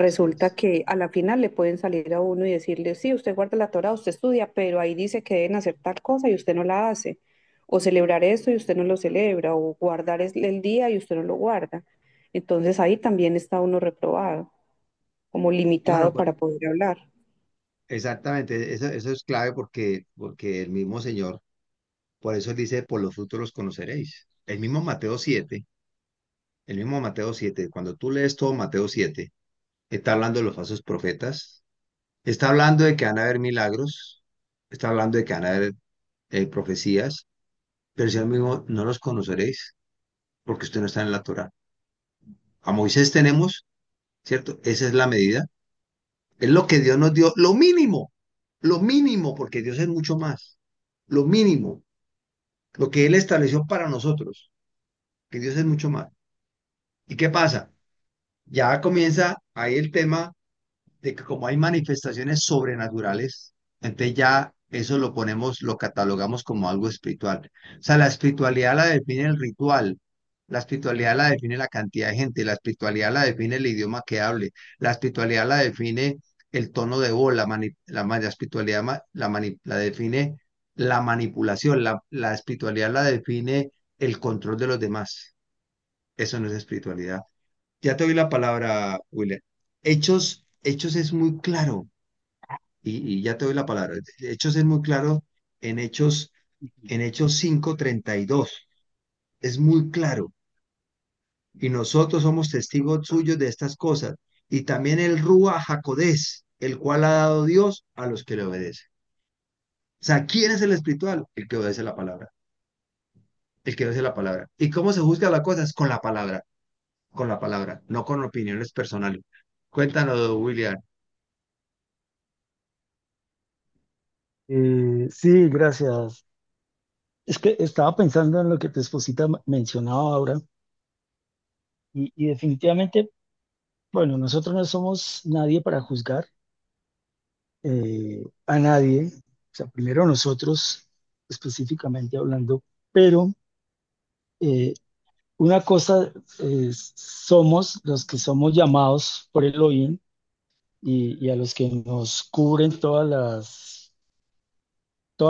Así resulta es. que a la final le pueden salir a uno y decirle, sí, usted guarda la Torá, usted estudia, pero ahí dice que deben hacer tal cosa y usted no la hace. O celebrar esto y usted no lo celebra, o guardar el día y usted no lo guarda. Entonces ahí también está uno reprobado, como Bueno, limitado pues, para poder hablar. exactamente, eso es clave porque el mismo Señor, por eso él dice, por los frutos los conoceréis. El mismo Mateo 7, cuando tú lees todo Mateo 7, está hablando de los falsos profetas, está hablando de que van a haber milagros, está hablando de que van a haber profecías, pero el Señor mismo no los conoceréis porque usted no está en la Torah. A Moisés tenemos, ¿cierto? Esa es la medida. Es lo que Dios nos dio, lo mínimo, porque Dios es mucho más, lo mínimo, lo que Él estableció para nosotros, que Dios es mucho más. ¿Y qué pasa? Ya comienza ahí el tema de que como hay manifestaciones sobrenaturales, entonces ya eso lo ponemos, lo catalogamos como algo espiritual. O sea, la espiritualidad la define el ritual, la espiritualidad la define la cantidad de gente, la espiritualidad la define el idioma que hable, la espiritualidad la define el tono de voz, la espiritualidad la define la manipulación, la espiritualidad la define el control de los demás. Eso no es espiritualidad. Ya te doy la palabra, William. Hechos es muy claro, y ya te doy la palabra. Hechos es muy claro en Hechos 5:32. Es muy claro. Y nosotros somos testigos suyos de estas cosas. Y también el Rúa Jacodés, el cual ha dado Dios a los que le obedecen. O sea, ¿quién es el espiritual? El que obedece la palabra. El que obedece la palabra. ¿Y cómo se juzga la cosa? Es con la palabra, no con opiniones personales. Cuéntanos, William. Sí, gracias. Es que estaba pensando en lo que tu esposita mencionaba ahora y definitivamente, bueno, nosotros no somos nadie para juzgar a nadie, o sea, primero nosotros específicamente hablando, pero eh, una cosa somos los que somos llamados por Elohim y a los que nos cubren toda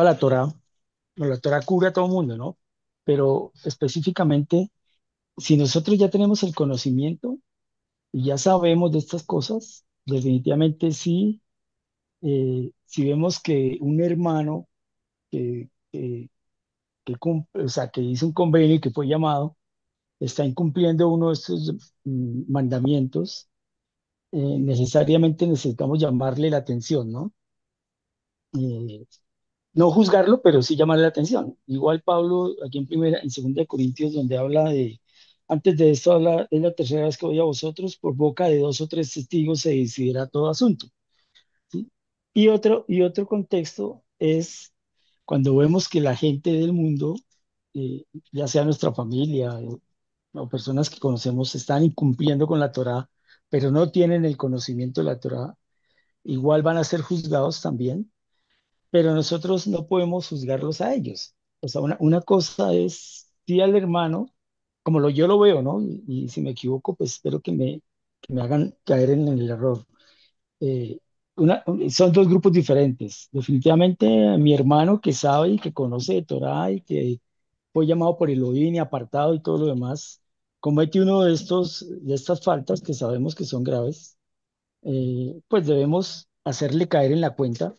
la Torá. Bueno, la Torá cubre a todo el mundo, ¿no? Pero específicamente, si nosotros ya tenemos el conocimiento y ya sabemos de estas cosas, definitivamente sí, si vemos que un hermano que, que, o sea, que hizo un convenio y que fue llamado, está incumpliendo uno de estos mandamientos, necesariamente necesitamos llamarle la atención, ¿no? Eh, no juzgarlo, pero sí llamarle la atención. Igual Pablo, aquí en segunda de Corintios, donde habla de, antes de esto habla, es la tercera vez que voy a vosotros, por boca de dos o tres testigos se decidirá todo asunto, ¿sí? Y otro contexto es cuando vemos que la gente del mundo, ya sea nuestra familia o personas que conocemos, están incumpliendo con la Torá, pero no tienen el conocimiento de la Torá, igual van a ser juzgados también, pero nosotros no podemos juzgarlos a ellos. O sea, una cosa es, sí al hermano, como yo lo veo, ¿no? Y si me equivoco, pues espero que me hagan caer en el error. Eh, son dos grupos diferentes. Definitivamente mi hermano que sabe y que conoce de Torah y que fue llamado por Elohim y apartado y todo lo demás, comete uno de estas faltas que sabemos que son graves, pues debemos hacerle caer en la cuenta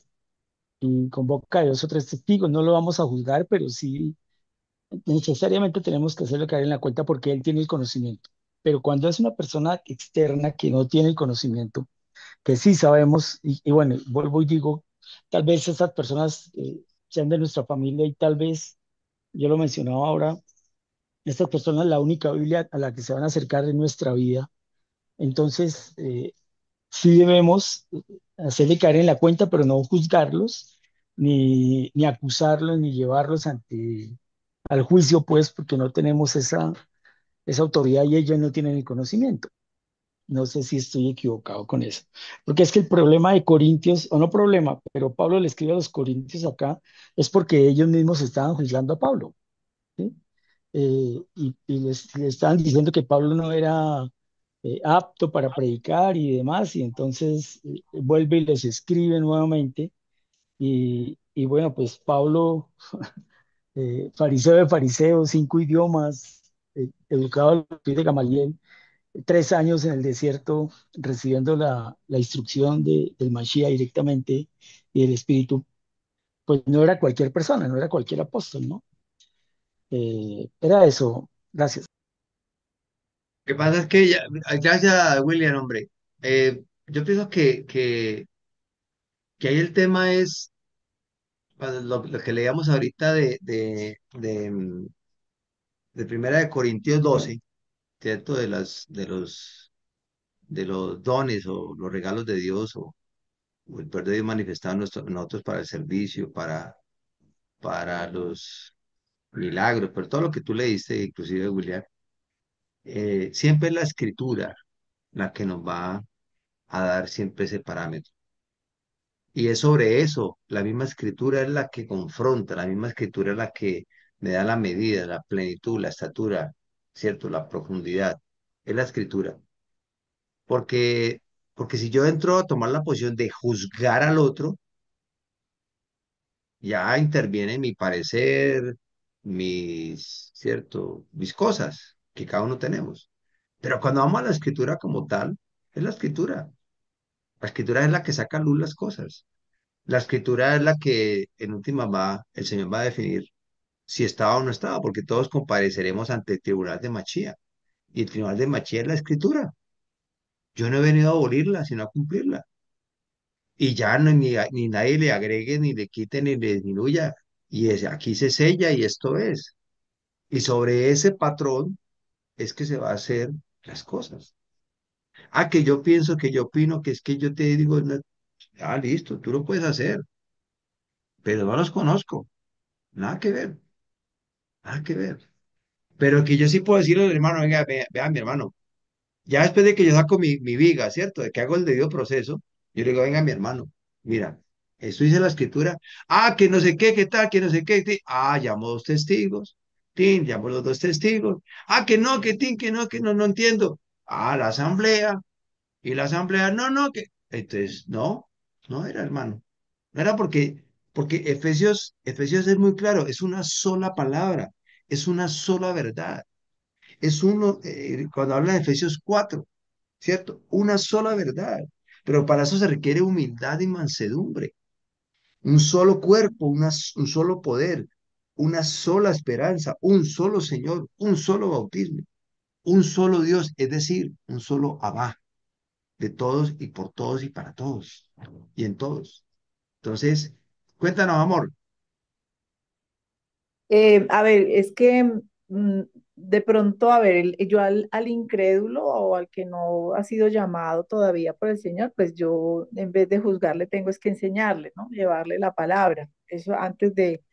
y convoca a dos o tres testigos. No lo vamos a juzgar, pero sí necesariamente tenemos que hacerle caer en la cuenta porque él tiene el conocimiento. Pero cuando es una persona externa que no tiene el conocimiento, que sí sabemos, y bueno, vuelvo y digo, tal vez esas personas sean de nuestra familia y tal vez, yo lo mencionaba ahora, estas personas la única Biblia a la que se van a acercar en nuestra vida. Entonces, sí debemos hacerle caer en la cuenta, pero no juzgarlos, ni acusarlos, ni llevarlos al juicio, pues, porque no tenemos esa autoridad y ellos no tienen el conocimiento. No sé si estoy equivocado con eso. Porque es que el problema de Corintios, o no problema, pero Pablo le escribe a los Corintios acá, es porque ellos mismos estaban juzgando a Pablo, ¿sí? Le estaban diciendo que Pablo no era apto para predicar y demás, y entonces vuelve y les escribe nuevamente. Y bueno, pues Pablo, fariseo de fariseos, 5 idiomas, educado a los pies de Gamaliel, 3 años en el desierto recibiendo la instrucción del Mashiach directamente y del Espíritu, pues no era cualquier persona, no era cualquier apóstol, ¿no? Era eso. Gracias. Lo que pasa es que ya, William, hombre, yo pienso que ahí el tema es lo que leíamos ahorita de Primera de Corintios 12, ¿cierto? De los dones o los regalos de Dios o el poder de Dios manifestado en nosotros para el servicio, para los milagros, pero todo lo que tú leíste, inclusive William, siempre es la escritura la que nos va a dar siempre ese parámetro. Y es sobre eso, la misma escritura es la que confronta, la misma escritura es la que me da la medida, la plenitud, la estatura, ¿cierto? La profundidad. Es la escritura. Porque, porque si yo entro a tomar la posición de juzgar al otro, ya interviene mi parecer, ¿cierto? Mis cosas que cada uno tenemos. Pero cuando vamos a la escritura como tal, es la escritura. La escritura es la que saca a luz las cosas. La escritura es la que en última el Señor va a definir si estaba o no estaba, porque todos compareceremos ante el tribunal de Machía. Y el tribunal de Machía es la escritura. Yo no he venido a abolirla, sino a cumplirla. Y ya no, ni nadie le agregue, ni le quite, ni le disminuya. Aquí se sella y esto es. Y sobre ese patrón es que se va a hacer las cosas. Ah, que yo pienso, que yo opino, que es que yo te digo, no, listo, tú lo puedes hacer, pero no los conozco. Nada que ver, nada que ver. Pero que yo sí puedo decirle al hermano, venga, vea, mi hermano, ya después de que yo saco mi viga, ¿cierto? De que hago el debido proceso, yo le digo, venga, mi hermano, mira, esto dice la escritura, que no sé qué, qué tal, que no sé qué, llamo 2 testigos, tin, llamo los 2 testigos, que no, no entiendo, la asamblea, y la asamblea, no, no, entonces, no, no era, hermano, no era porque Efesios es muy claro, es una sola palabra, es una sola verdad. Cuando habla de Efesios 4, ¿cierto? Una sola verdad. Pero para eso se requiere humildad y mansedumbre. Un solo cuerpo, un solo poder, una sola esperanza, un solo Señor, un solo bautismo, un solo Dios, es decir, un solo Abba, de todos y por todos y para todos y en todos. Entonces, cuéntanos, amor. A ver, es que de pronto, a ver, yo al incrédulo o al que no ha sido llamado todavía por el Señor, pues yo en vez de juzgarle tengo es que enseñarle, ¿no? Llevarle la palabra. Eso antes de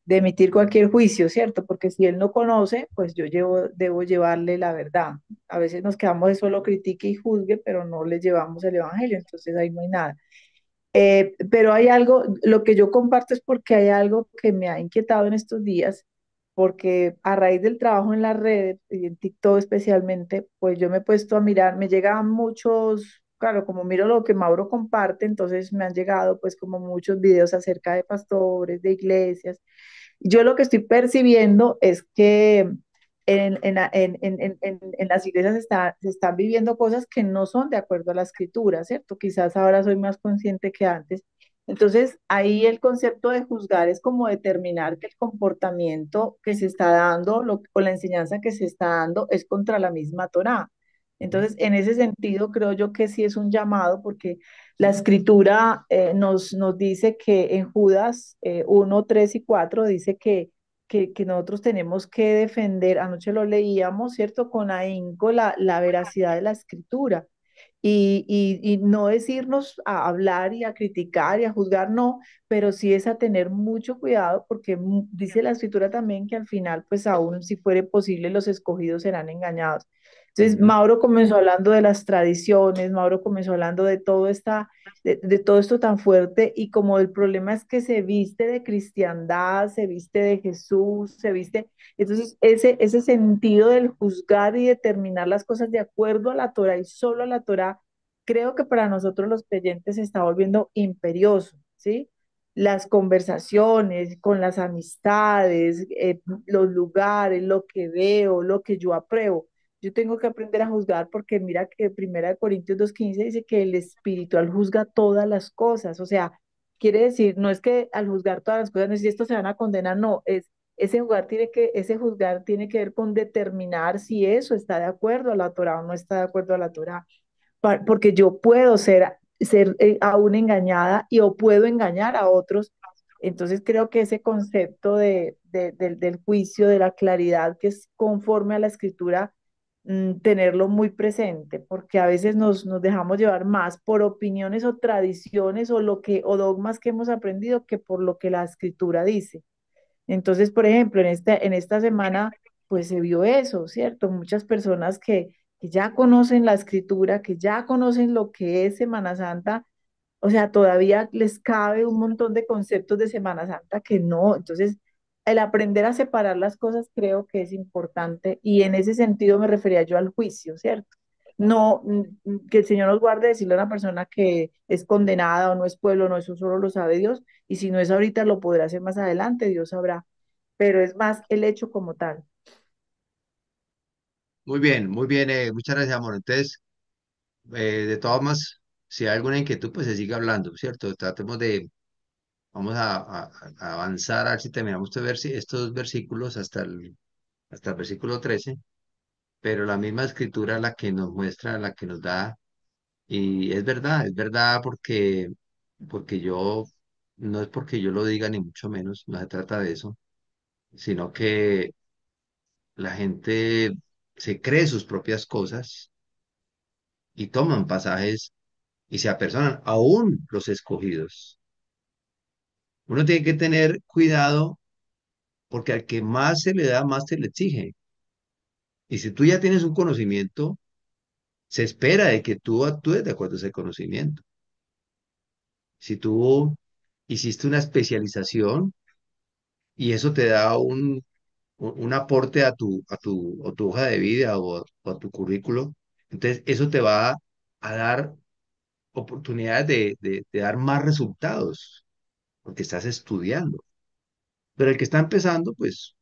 emitir cualquier juicio, ¿cierto? Porque si él no conoce, pues debo llevarle la verdad. A veces nos quedamos de solo critique y juzgue, pero no le llevamos el evangelio, entonces ahí no hay nada. Pero hay algo, lo que yo comparto es porque hay algo que me ha inquietado en estos días, porque a raíz del trabajo en las redes y en TikTok especialmente, pues yo me he puesto a mirar, me llegan muchos, claro, como miro lo que Mauro comparte, entonces me han llegado pues como muchos videos acerca de pastores, de iglesias. Yo lo que estoy percibiendo es que en las iglesias se están viviendo cosas que no son de acuerdo a la escritura, ¿cierto? Quizás ahora soy más consciente que antes. Entonces, ahí el concepto de juzgar es como determinar que el comportamiento que se está dando o la enseñanza que se está dando es contra la misma Torá. Entonces, en ese sentido, creo yo que sí es un llamado porque la escritura nos dice que en Judas 1, 3 y 4 dice que nosotros tenemos que defender, anoche lo leíamos, ¿cierto? Con ahínco la veracidad de la escritura. y no es irnos a hablar y a criticar y a juzgar, no, pero sí es a tener mucho cuidado porque dice la escritura también que al final, pues aún si fuere posible, los escogidos serán engañados. Entonces, Ujú. Mauro comenzó hablando de las tradiciones, Mauro comenzó hablando de de todo esto tan fuerte y como el problema es que se viste de cristiandad, se viste de Jesús, se viste, entonces ese sentido del juzgar y determinar las cosas de acuerdo a la Torah y solo a la Torah, creo que para nosotros los creyentes se está volviendo imperioso, ¿sí? Las conversaciones con las amistades, los lugares, lo que veo, lo que yo apruebo. Yo tengo que aprender a juzgar porque mira que Primera de Corintios 2:15 dice que el espiritual juzga todas las cosas. O sea, quiere decir, no es que al juzgar todas las cosas, no es si estos se van a condenar, no, ese juzgar tiene que ver con determinar si eso está de acuerdo a la Torah o no está de acuerdo a la Torah. Porque yo puedo ser aún engañada y o puedo engañar a otros. Entonces creo que ese concepto del juicio, de la claridad que es conforme a la escritura, tenerlo muy presente, porque a veces nos dejamos llevar más por opiniones o tradiciones o dogmas que hemos aprendido que por lo que la escritura dice. Entonces, por ejemplo, en esta semana, pues se vio eso, ¿cierto? Muchas personas que ya conocen la escritura, que ya conocen lo que es Semana Santa, o sea, todavía les cabe un montón de conceptos de Semana Santa que no. Entonces, el aprender a separar las cosas creo que es importante y en ese sentido me refería yo al juicio, ¿cierto? No, que el Señor nos guarde decirle a una persona que es condenada o no es pueblo, no, eso solo lo sabe Dios y si no es ahorita lo podrá hacer más adelante, Dios sabrá, pero es más el hecho como tal. Muy bien, muchas gracias, amor. Entonces, de todas formas, si hay alguna inquietud, pues se sigue hablando, ¿cierto? Vamos a avanzar a ver si terminamos de ver si estos versículos hasta el versículo 13, pero la misma escritura la que nos muestra, la que nos da, y es verdad porque yo, no es porque yo lo diga ni mucho menos, no se trata de eso, sino que la gente se cree sus propias cosas y toman pasajes y se apersonan, aún los escogidos. Uno tiene que tener cuidado porque al que más se le da, más se le exige. Y si tú ya tienes un conocimiento, se espera de que tú actúes de acuerdo a ese conocimiento. Si tú hiciste una especialización y eso te da un aporte a tu hoja de vida o a tu currículo, entonces eso te va a dar oportunidades de dar más resultados porque estás estudiando. Pero el que está empezando, pues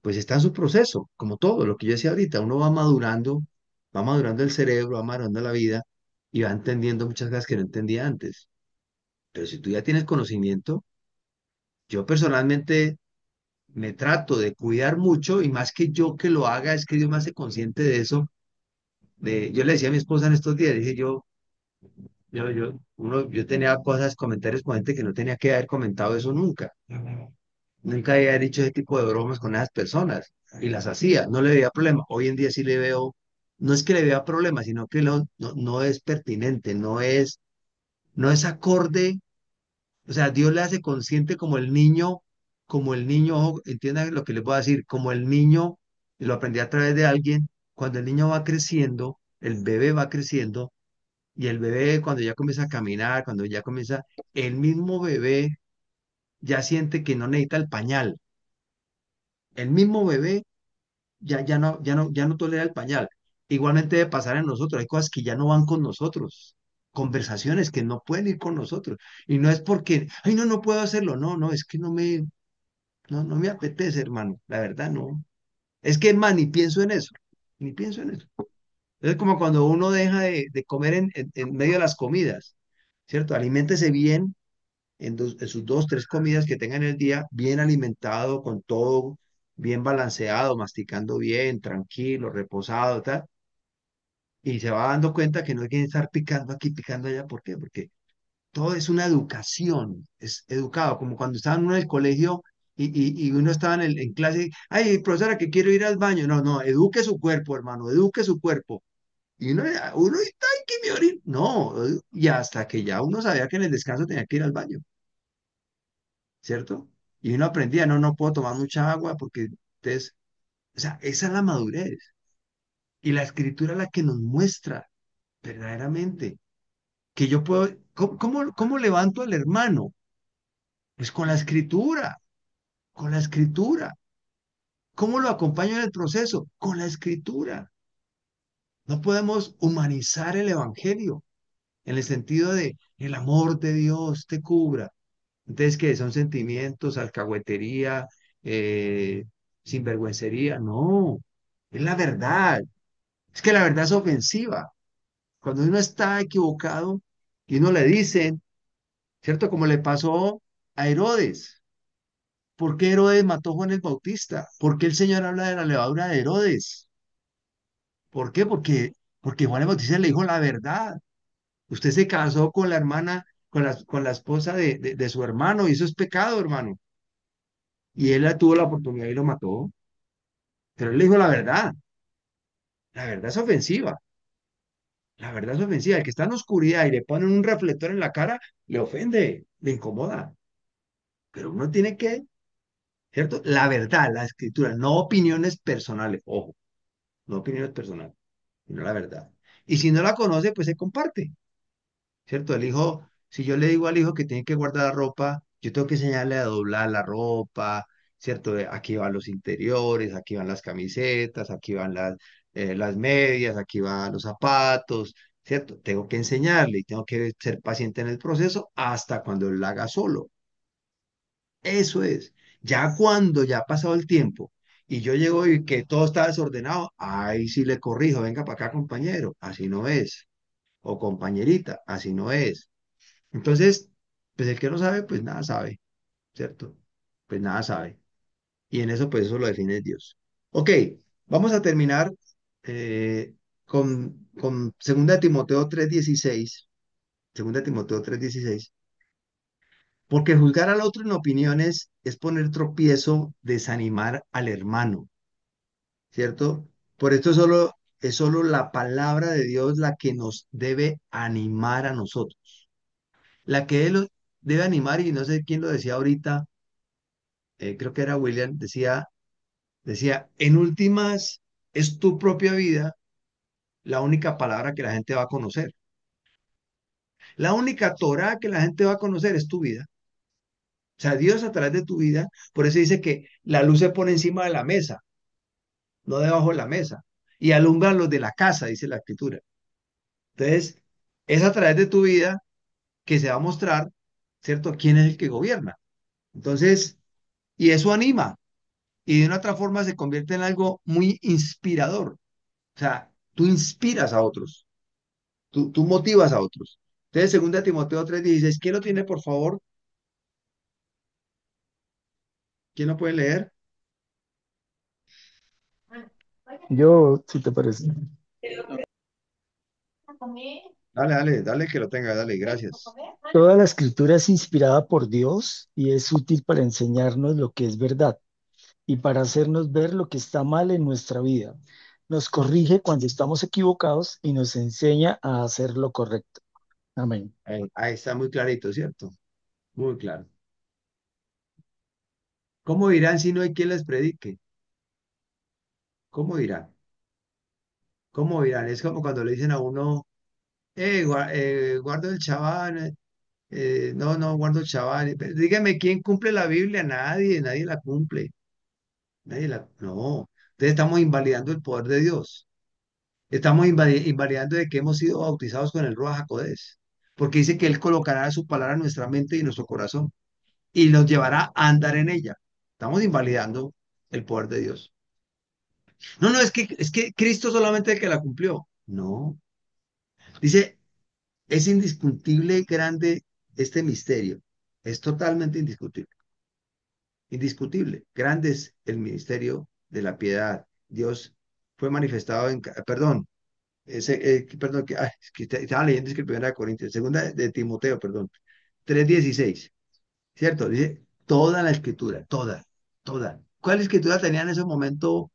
está en su proceso, como todo, lo que yo decía ahorita, uno va madurando el cerebro, va madurando la vida y va entendiendo muchas cosas que no entendía antes. Pero si tú ya tienes conocimiento, yo personalmente me trato de cuidar mucho y más que yo que lo haga, es que Dios me hace consciente de eso. Yo le decía a mi esposa en estos días, dije yo tenía cosas, comentarios con gente que no tenía que haber comentado eso nunca. Nunca había dicho ese tipo de bromas con esas personas y las hacía, no le veía problema. Hoy en día sí le veo, no es que le vea problema, sino que no es pertinente, no es acorde. O sea, Dios le hace consciente como el niño, ojo, entiendan lo que les voy a decir, como el niño, y lo aprendí a través de alguien, cuando el niño va creciendo, el bebé va creciendo, y el bebé cuando ya comienza a caminar, cuando ya comienza, el mismo bebé ya siente que no necesita el pañal. El mismo bebé ya no tolera el pañal. Igualmente debe pasar en nosotros. Hay cosas que ya no van con nosotros. Conversaciones que no pueden ir con nosotros. Y no es porque, ay, no, no puedo hacerlo. No, no, es que no me apetece, hermano. La verdad, no. Es que, man, ni pienso en eso. Ni pienso en eso. Es como cuando uno deja de comer en medio de las comidas, ¿cierto? Aliméntese bien en sus dos, tres comidas que tenga en el día, bien alimentado, con todo bien balanceado, masticando bien, tranquilo, reposado, tal, y se va dando cuenta que no hay que estar picando aquí, picando allá. ¿Por qué? Porque todo es una educación, es educado, como cuando estaba uno en el colegio y uno estaba en clase, ay, profesora, que quiero ir al baño. No, no, eduque su cuerpo, hermano, eduque su cuerpo. Y uno está, ay, que me orino. No, y hasta que ya uno sabía que en el descanso tenía que ir al baño, ¿cierto? Y uno aprendía, no, no puedo tomar mucha agua porque entonces, o sea, esa es la madurez. Y la escritura es la que nos muestra verdaderamente que yo puedo, ¿cómo levanto al hermano? Pues con la escritura, con la escritura. ¿Cómo lo acompaño en el proceso? Con la escritura. No podemos humanizar el evangelio en el sentido de el amor de Dios te cubra. Entonces, ¿qué son sentimientos, alcahuetería, eh, sinvergüencería? No, es la verdad. Es que la verdad es ofensiva. Cuando uno está equivocado y uno le dicen, ¿cierto? Como le pasó a Herodes. ¿Por qué Herodes mató a Juan el Bautista? ¿Por qué el Señor habla de la levadura de Herodes? ¿Por qué? Porque Juan el Bautista le dijo la verdad. Usted se casó con la hermana, con la esposa de su hermano, y eso es pecado, hermano. Y él tuvo la oportunidad y lo mató. Pero él le dijo la verdad. La verdad es ofensiva. La verdad es ofensiva. El que está en oscuridad y le ponen un reflector en la cara, le ofende, le incomoda. Pero uno tiene que, ¿cierto? La verdad, la escritura, no opiniones personales. Ojo, no opiniones personales, sino la verdad. Y si no la conoce, pues se comparte. ¿Cierto? El hijo, si yo le digo al hijo que tiene que guardar la ropa, yo tengo que enseñarle a doblar la ropa, ¿cierto? Aquí van los interiores, aquí van las camisetas, aquí van las medias, aquí van los zapatos, ¿cierto? Tengo que enseñarle y tengo que ser paciente en el proceso hasta cuando él lo haga solo. Eso es. Ya cuando ya ha pasado el tiempo y yo llego y que todo está desordenado, ahí sí le corrijo, venga para acá, compañero, así no es. O compañerita, así no es. Entonces, pues el que no sabe, pues nada sabe, ¿cierto? Pues nada sabe. Y en eso, pues eso lo define Dios. Ok, vamos a terminar con 2 Timoteo 3:16. 2 Timoteo 3:16. Porque juzgar al otro en opiniones es poner tropiezo, desanimar al hermano, ¿cierto? Por esto es solo la palabra de Dios la que nos debe animar a nosotros. La que Él debe animar, y no sé quién lo decía ahorita, creo que era William, decía, en últimas, es tu propia vida la única palabra que la gente va a conocer. La única Torah que la gente va a conocer es tu vida. O sea, Dios a través de tu vida, por eso dice que la luz se pone encima de la mesa, no debajo de la mesa, y alumbra a los de la casa, dice la escritura. Entonces, es a través de tu vida que se va a mostrar, ¿cierto?, quién es el que gobierna. Entonces, y eso anima, y de una otra forma se convierte en algo muy inspirador. O sea, tú inspiras a otros, tú motivas a otros. Entonces, 2 Timoteo 3:16, ¿quién lo tiene, por favor? ¿Quién lo puede leer? Yo, si te parece. Dale, dale, dale que lo tenga, dale, gracias. Toda la escritura es inspirada por Dios y es útil para enseñarnos lo que es verdad y para hacernos ver lo que está mal en nuestra vida. Nos corrige cuando estamos equivocados y nos enseña a hacer lo correcto. Amén. Ahí está muy clarito, ¿cierto? Muy claro. ¿Cómo dirán si no hay quien les predique? ¿Cómo dirán? ¿Cómo dirán? Es como cuando le dicen a uno, guardo el chaval, no, no, guardo el chaval. Pero dígame, ¿quién cumple la Biblia? Nadie, nadie la cumple. No. Entonces estamos invalidando el poder de Dios. Estamos invalidando de que hemos sido bautizados con el Ruach HaKodesh. Porque dice que Él colocará su palabra en nuestra mente y en nuestro corazón y nos llevará a andar en ella. Estamos invalidando el poder de Dios. No, no, es que Cristo solamente el que la cumplió. No. Dice, es indiscutible grande este misterio. Es totalmente indiscutible. Indiscutible. Grande es el ministerio de la piedad. Dios fue manifestado perdón, perdón, es que estaba leyendo, es que el 1 Corintios, segunda de Timoteo, perdón, 3:16, ¿cierto? Dice, toda la escritura, toda, toda. ¿Cuál escritura tenía en ese momento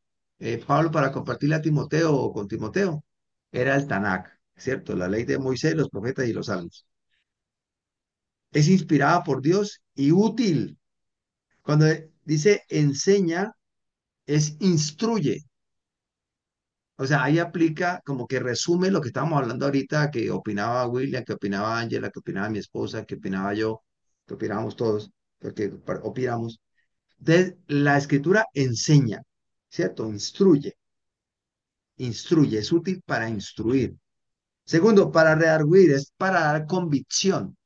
Pablo para compartirle a Timoteo o con Timoteo? era el Tanakh, ¿cierto? La ley de Moisés, los profetas y los salmos. Es inspirada por Dios y útil. Cuando dice enseña, es instruye. O sea, ahí aplica como que resume lo que estábamos hablando ahorita, que opinaba William, que opinaba Angela, que opinaba mi esposa, que opinaba yo, que opinábamos todos, porque opinamos. Entonces, la escritura enseña, ¿cierto? Instruye, instruye, es útil para instruir. Segundo, para redarguir, es para dar convicción.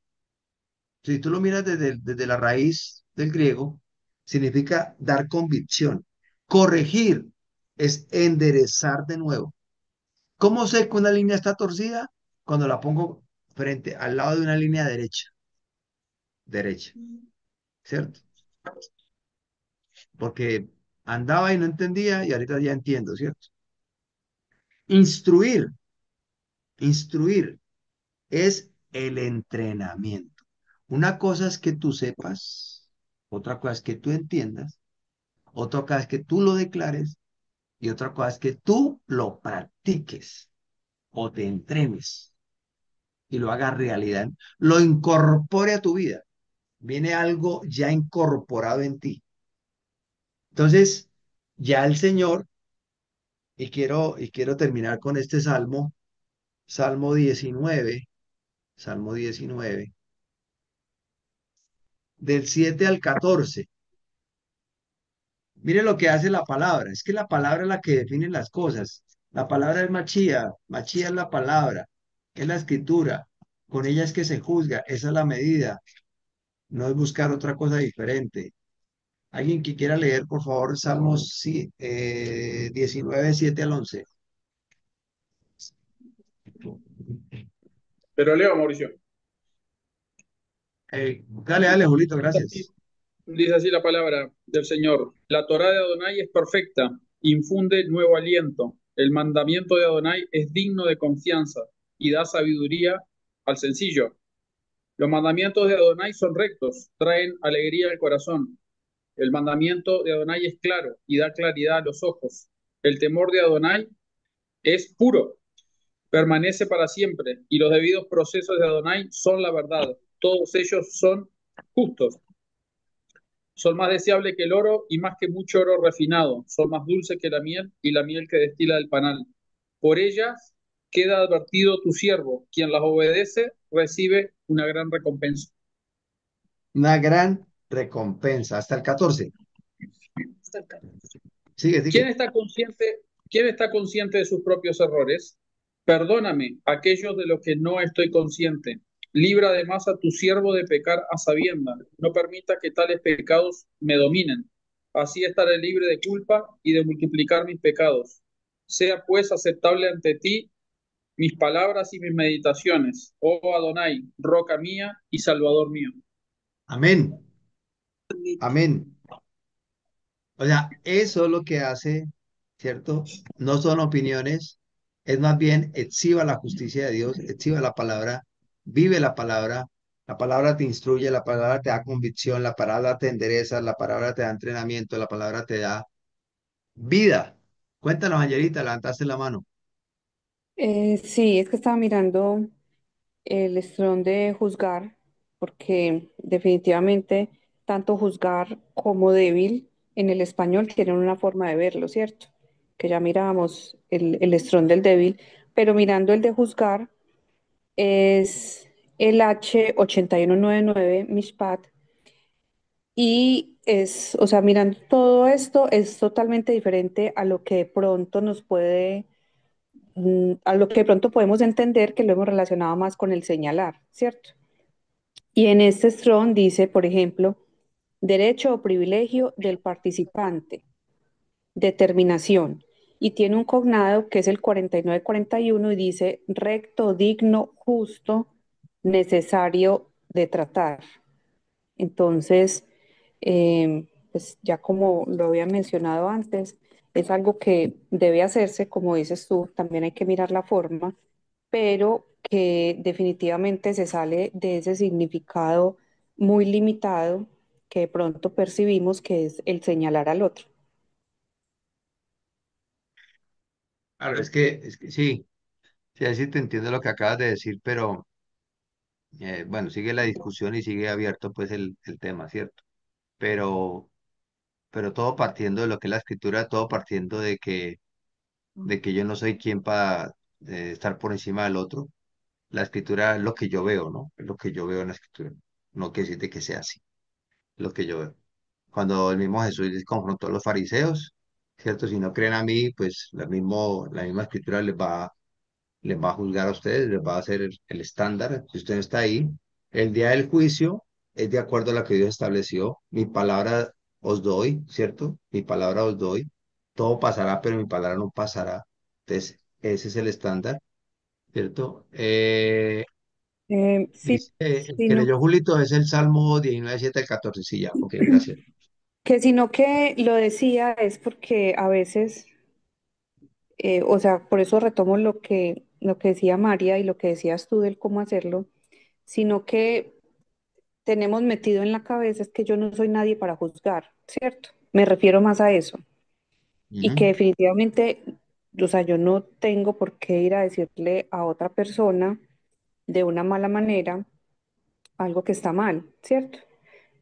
Si tú lo miras desde la raíz del griego, significa dar convicción. Corregir es enderezar de nuevo. ¿Cómo sé que una línea está torcida? Cuando la pongo frente al lado de una línea derecha, derecha, ¿cierto? Porque andaba y no entendía y ahorita ya entiendo, ¿cierto? Instruir, instruir es el entrenamiento. Una cosa es que tú sepas, otra cosa es que tú entiendas, otra cosa es que tú lo declares y otra cosa es que tú lo practiques o te entrenes y lo hagas realidad, lo incorpore a tu vida. Viene algo ya incorporado en ti. Entonces, ya el Señor, y quiero terminar con este salmo, Salmo 19, Salmo 19, del 7 al 14. Mire lo que hace la palabra. Es que la palabra es la que define las cosas. La palabra es machía. Machía es la palabra. Es la escritura. Con ella es que se juzga. Esa es la medida. No es buscar otra cosa diferente. Alguien que quiera leer, por favor, Salmos 19, 7 al 11. Pero leo, Mauricio. Dale, dale, Julito, Dice así, gracias. dice así la palabra del Señor. La Torá de Adonai es perfecta, infunde nuevo aliento. El mandamiento de Adonai es digno de confianza y da sabiduría al sencillo. Los mandamientos de Adonai son rectos, traen alegría al corazón. El mandamiento de Adonai es claro y da claridad a los ojos. El temor de Adonai es puro, permanece para siempre, y los debidos procesos de Adonai son la verdad. Todos ellos son justos. Son más deseables que el oro y más que mucho oro refinado. Son más dulces que la miel y la miel que destila del panal. Por ellas queda advertido tu siervo. Quien las obedece recibe una gran recompensa. Una gran recompensa. Hasta el 14. Sigue, ¿Quién sigue. está consciente, quién está consciente de sus propios errores? Perdóname aquellos de los que no estoy consciente. Libra además a tu siervo de pecar a sabienda. No permita que tales pecados me dominen. Así estaré libre de culpa y de multiplicar mis pecados. Sea pues aceptable ante ti mis palabras y mis meditaciones, oh Adonai, roca mía y salvador mío. Amén. Amén. O sea, eso es lo que hace, ¿cierto? No son opiniones, es más bien exhiba la justicia de Dios, exhiba vive la palabra te instruye, la palabra te da convicción, la palabra te endereza, la palabra te da entrenamiento, la palabra te da vida. Cuéntanos, Angelita, levantaste la mano. Sí, es que estaba mirando el estrón de juzgar, porque definitivamente tanto juzgar como débil en el español tienen una forma de verlo, ¿cierto? Que ya mirábamos el estrón del débil, pero mirando el de juzgar es el H8199 Mishpat y es, o sea, mirando todo esto es totalmente diferente a lo que de pronto nos puede a lo que de pronto podemos entender que lo hemos relacionado más con el señalar, ¿cierto? Y en este strong dice, por ejemplo, derecho o privilegio del participante, determinación, y tiene un cognado que es el 4941 y dice recto, digno, justo, necesario de tratar. Entonces, pues ya como lo había mencionado antes, es algo que debe hacerse, como dices tú, también hay que mirar la forma, pero que definitivamente se sale de ese significado muy limitado que de pronto percibimos que es el señalar al otro. Claro, es que sí. Sí, ahí sí te entiendo lo que acabas de decir, pero bueno, sigue la discusión y sigue abierto pues el tema, ¿cierto? Pero, pero todo partiendo de lo que es la escritura, todo partiendo de que yo no soy quien para estar por encima del otro. La escritura es lo que yo veo, ¿no? Es lo que yo veo en la escritura. No quiere decir de que sea así, lo que yo veo. Cuando el mismo Jesús confrontó a los fariseos, ¿cierto? Si no creen a mí, pues la misma escritura les va a juzgar a ustedes, les va a hacer el estándar. Si usted no está ahí, el día del juicio es de acuerdo a lo que Dios estableció. Mi palabra os doy, ¿cierto? Mi palabra os doy. Todo pasará, pero mi palabra no pasará. Entonces, ese es el estándar, ¿cierto? Sí, Dice, el que sino leyó Julito es el Salmo 19 7 al 14. Sí, ya, ok, gracias. que sino que lo decía es porque a veces, o sea, por eso retomo lo que decía María y lo que decías tú del cómo hacerlo, sino que tenemos metido en la cabeza es que yo no soy nadie para juzgar, ¿cierto? Me refiero más a eso. Y que Ujú, definitivamente, o sea, yo no tengo por qué ir a decirle a otra persona de una mala manera algo que está mal, ¿cierto?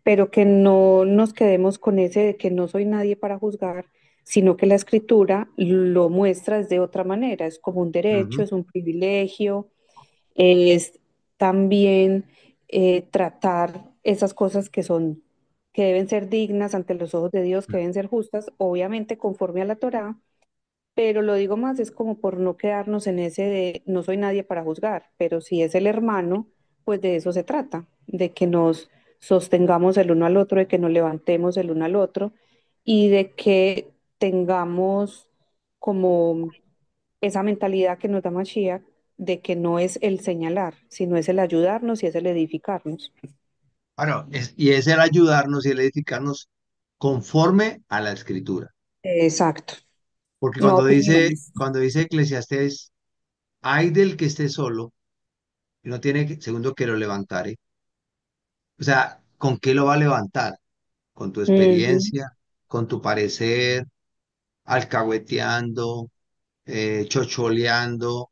Pero que no nos quedemos con ese de que no soy nadie para juzgar, sino que la escritura lo muestra de otra manera, es como un derecho, ujú, es un privilegio, es también tratar esas cosas que son, que deben ser dignas ante los ojos de Dios, que deben ser justas, obviamente conforme a la Torá, pero lo digo más es como por no quedarnos en ese de no soy nadie para juzgar, pero si es el hermano, pues de eso se trata, de que nos sostengamos el uno al otro, de que nos levantemos el uno al otro y de que tengamos como esa mentalidad que nos da Mashiach de que no es el señalar, sino es el ayudarnos y es el edificarnos. Bueno, y es el ayudarnos y el edificarnos conforme a la escritura. Exacto, Porque no opiniones. cuando dice Eclesiastés, hay del que esté solo y no tiene segundo que lo levantare. O sea, ¿con qué lo va a levantar? Con tu Ujú, experiencia, con tu parecer, alcahueteando, chocholeando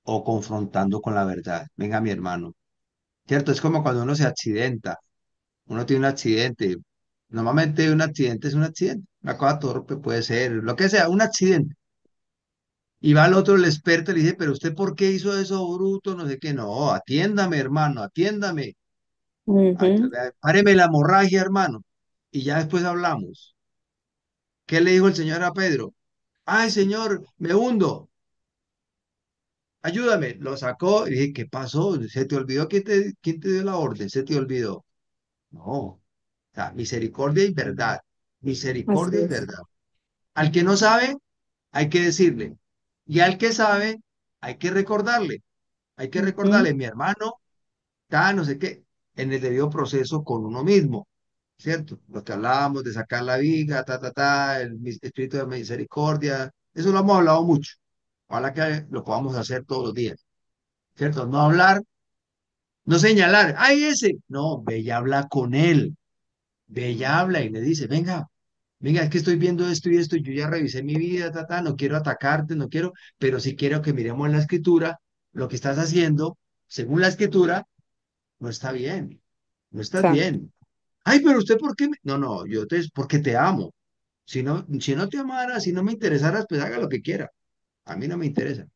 o confrontando con la verdad. Venga, mi hermano. ¿Cierto? Es como cuando uno se accidenta. Uno tiene un accidente. Normalmente un accidente es un accidente. Una cosa torpe puede ser, lo que sea, un accidente. Y va al otro, el experto, y le dice, pero usted ¿por qué hizo eso, bruto? No sé qué. No, atiéndame, hermano, atiéndame. Ah, ujú, entonces, vea, páreme la hemorragia, hermano. Y ya después hablamos. ¿Qué le dijo el Señor a Pedro? Ay, Señor, me hundo. Ayúdame. Lo sacó y dije, ¿qué pasó? ¿Se te olvidó quién te dio la orden? ¿Se te olvidó? No. O sea, misericordia y verdad. así Misericordia y es. verdad. Al que no sabe, hay que decirle. Y al que sabe, hay que recordarle. Hay que Ujú, recordarle, mi hermano, no sé qué, en el debido proceso con uno mismo, ¿cierto? Lo que hablábamos de sacar la viga, espíritu de misericordia, eso lo hemos hablado mucho. Ojalá que lo podamos hacer todos los días, ¿cierto? No hablar, no señalar, ¡ay, ese! No, ve y habla con él, ve y habla y le dice, venga, venga, es que estoy viendo esto y esto, y yo ya revisé mi vida, no quiero atacarte, no quiero, pero sí quiero que miremos en la escritura lo que estás haciendo, según la escritura, no está bien, no estás exacto. bien. Ay, pero usted, ¿por qué? No, no, porque te amo. Si no te amara, si no me interesaras, pues haga lo que quiera. A mí no me interesa.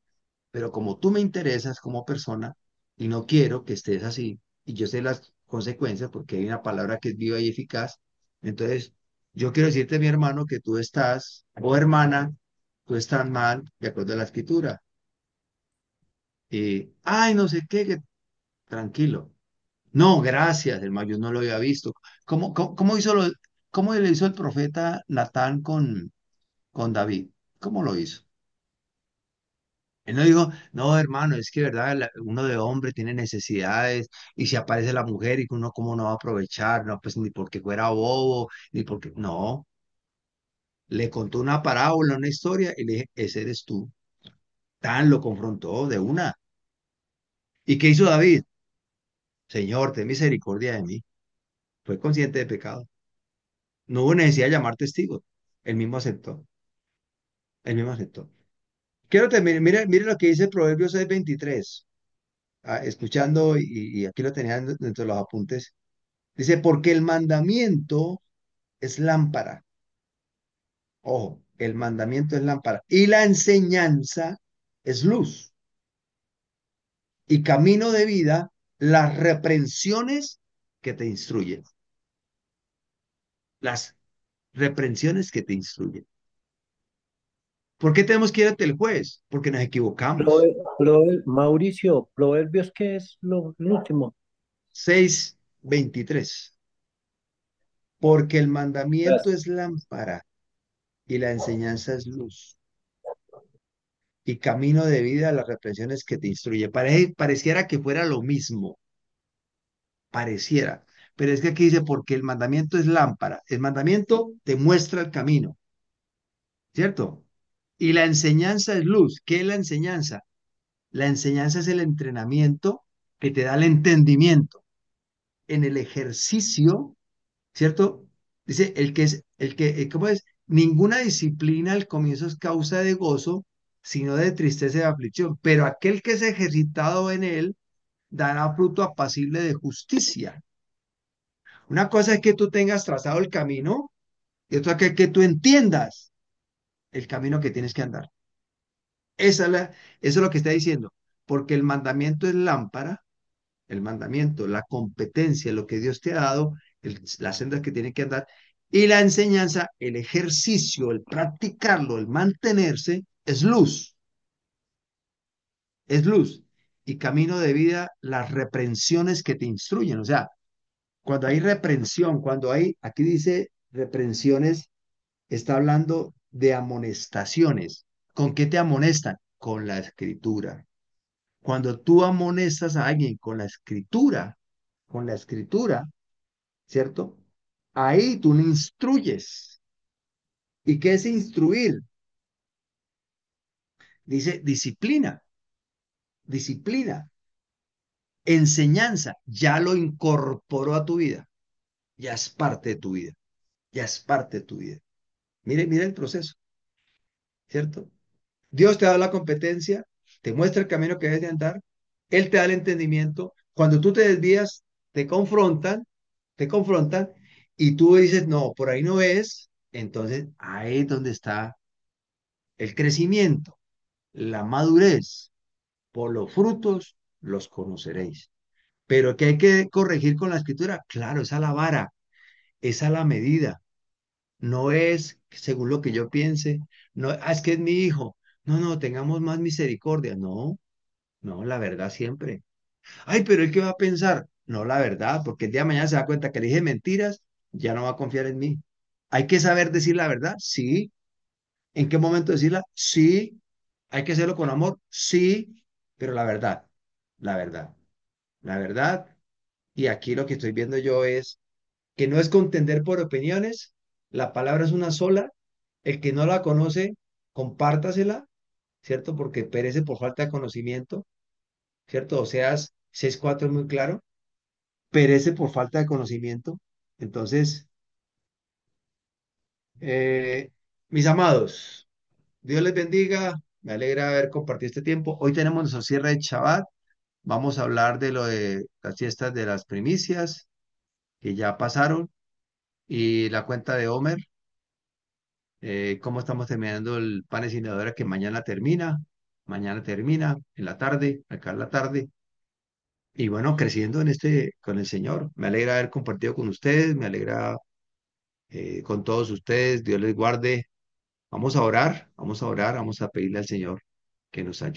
Pero como tú me interesas como persona y no quiero que estés así, y yo sé las consecuencias porque hay una palabra que es viva y eficaz, entonces yo quiero decirte, mi hermano, que tú estás, o hermana, tú estás mal de acuerdo a la escritura. Y, ay, no sé qué, tranquilo. No, gracias, hermano, yo no lo había visto. Cómo cómo le hizo el profeta Natán con David? ¿Cómo lo hizo? Él no dijo, no, hermano, es que verdad, uno de hombre tiene necesidades y si aparece la mujer y que uno cómo no va a aprovechar, no, pues ni porque fuera bobo, ni porque, no, le contó una parábola, una historia y le dije, ese eres tú. Tan lo confrontó de una. ¿Y qué hizo David? Señor, ten misericordia de mí. Fue consciente de pecado. No hubo necesidad de llamar testigos. Él mismo aceptó. Él mismo aceptó. Quiero terminar, mire lo que dice Proverbios 6:23. Escuchando, y aquí lo tenía dentro de los apuntes. Dice, porque el mandamiento es lámpara. Ojo, el mandamiento es lámpara. Y la enseñanza es luz. Y camino de vida, las reprensiones que te instruyen. Las reprensiones que te instruyen. ¿Por qué tenemos que ir ante el juez? Porque nos equivocamos. Mauricio, Proverbios, ¿qué es lo último? 6:23. Porque el mandamiento Gracias. es lámpara y la enseñanza es luz. Y camino de vida, las reprensiones que te instruye. Pareciera que fuera lo mismo, pareciera. Pero es que aquí dice, porque el mandamiento es lámpara. El mandamiento te muestra el camino, ¿cierto? Y la enseñanza es luz. ¿Qué es la enseñanza? La enseñanza es el entrenamiento que te da el entendimiento. En el ejercicio, ¿cierto? Dice, ¿cómo es? Ninguna disciplina al comienzo es causa de gozo, sino de tristeza y de aflicción. Pero aquel que es ejercitado en él dará fruto apacible de justicia. Una cosa es que tú tengas trazado el camino y otra que tú entiendas el camino que tienes que andar. Eso es lo que está diciendo, porque el mandamiento es lámpara, el mandamiento, la competencia, lo que Dios te ha dado, las sendas que tiene que andar, y la enseñanza, el ejercicio, el practicarlo, el mantenerse, es luz. Y camino de vida, las reprensiones que te instruyen. O sea, cuando hay reprensión, aquí dice reprensiones, está hablando de amonestaciones. ¿Con qué te amonestan? Con la escritura. Cuando tú amonestas a alguien con la escritura, ¿cierto? Ahí tú le instruyes. ¿Y qué es instruir? Dice disciplina, disciplina, enseñanza, ya lo incorporó a tu vida, ya es parte de tu vida, ya es parte de tu vida. Mire el proceso, ¿cierto? Dios te da la competencia, te muestra el camino que debes de andar, Él te da el entendimiento. Cuando tú te desvías, te confrontan, te confrontan, y tú dices, no, por ahí no es, entonces ahí es donde está el crecimiento, la madurez. Por los frutos los conoceréis. Pero que hay que corregir con la escritura, claro, es a la vara, es a la medida. No es según lo que yo piense, no, es que es mi hijo. No, no, tengamos más misericordia. No, no, la verdad siempre. Ay, pero ¿el qué va a pensar? No, la verdad, porque el día de mañana se da cuenta que le dije mentiras, ya no va a confiar en mí. Hay que saber decir la verdad, sí. ¿En qué momento decirla? Sí. ¿Hay que hacerlo con amor? Sí, pero la verdad, la verdad. Y aquí lo que estoy viendo yo es que no es contender por opiniones, la palabra es una sola, el que no la conoce, compártasela, ¿cierto? Porque perece por falta de conocimiento, ¿cierto? Oseas 6:4 es muy claro, perece por falta de conocimiento. Entonces, eh, mis amados, Dios les bendiga, me alegra haber compartido este tiempo. Hoy tenemos nuestro cierre de Shabbat, vamos a hablar de lo de las fiestas de las primicias que ya pasaron y la cuenta de Homer. Cómo estamos terminando el pan de Sinodora que mañana termina en la tarde, acá en la tarde, y bueno, creciendo con el Señor. Me alegra haber compartido con ustedes, me alegra con todos ustedes, Dios les guarde. Vamos a orar, vamos a orar, vamos a pedirle al Señor que nos ayude.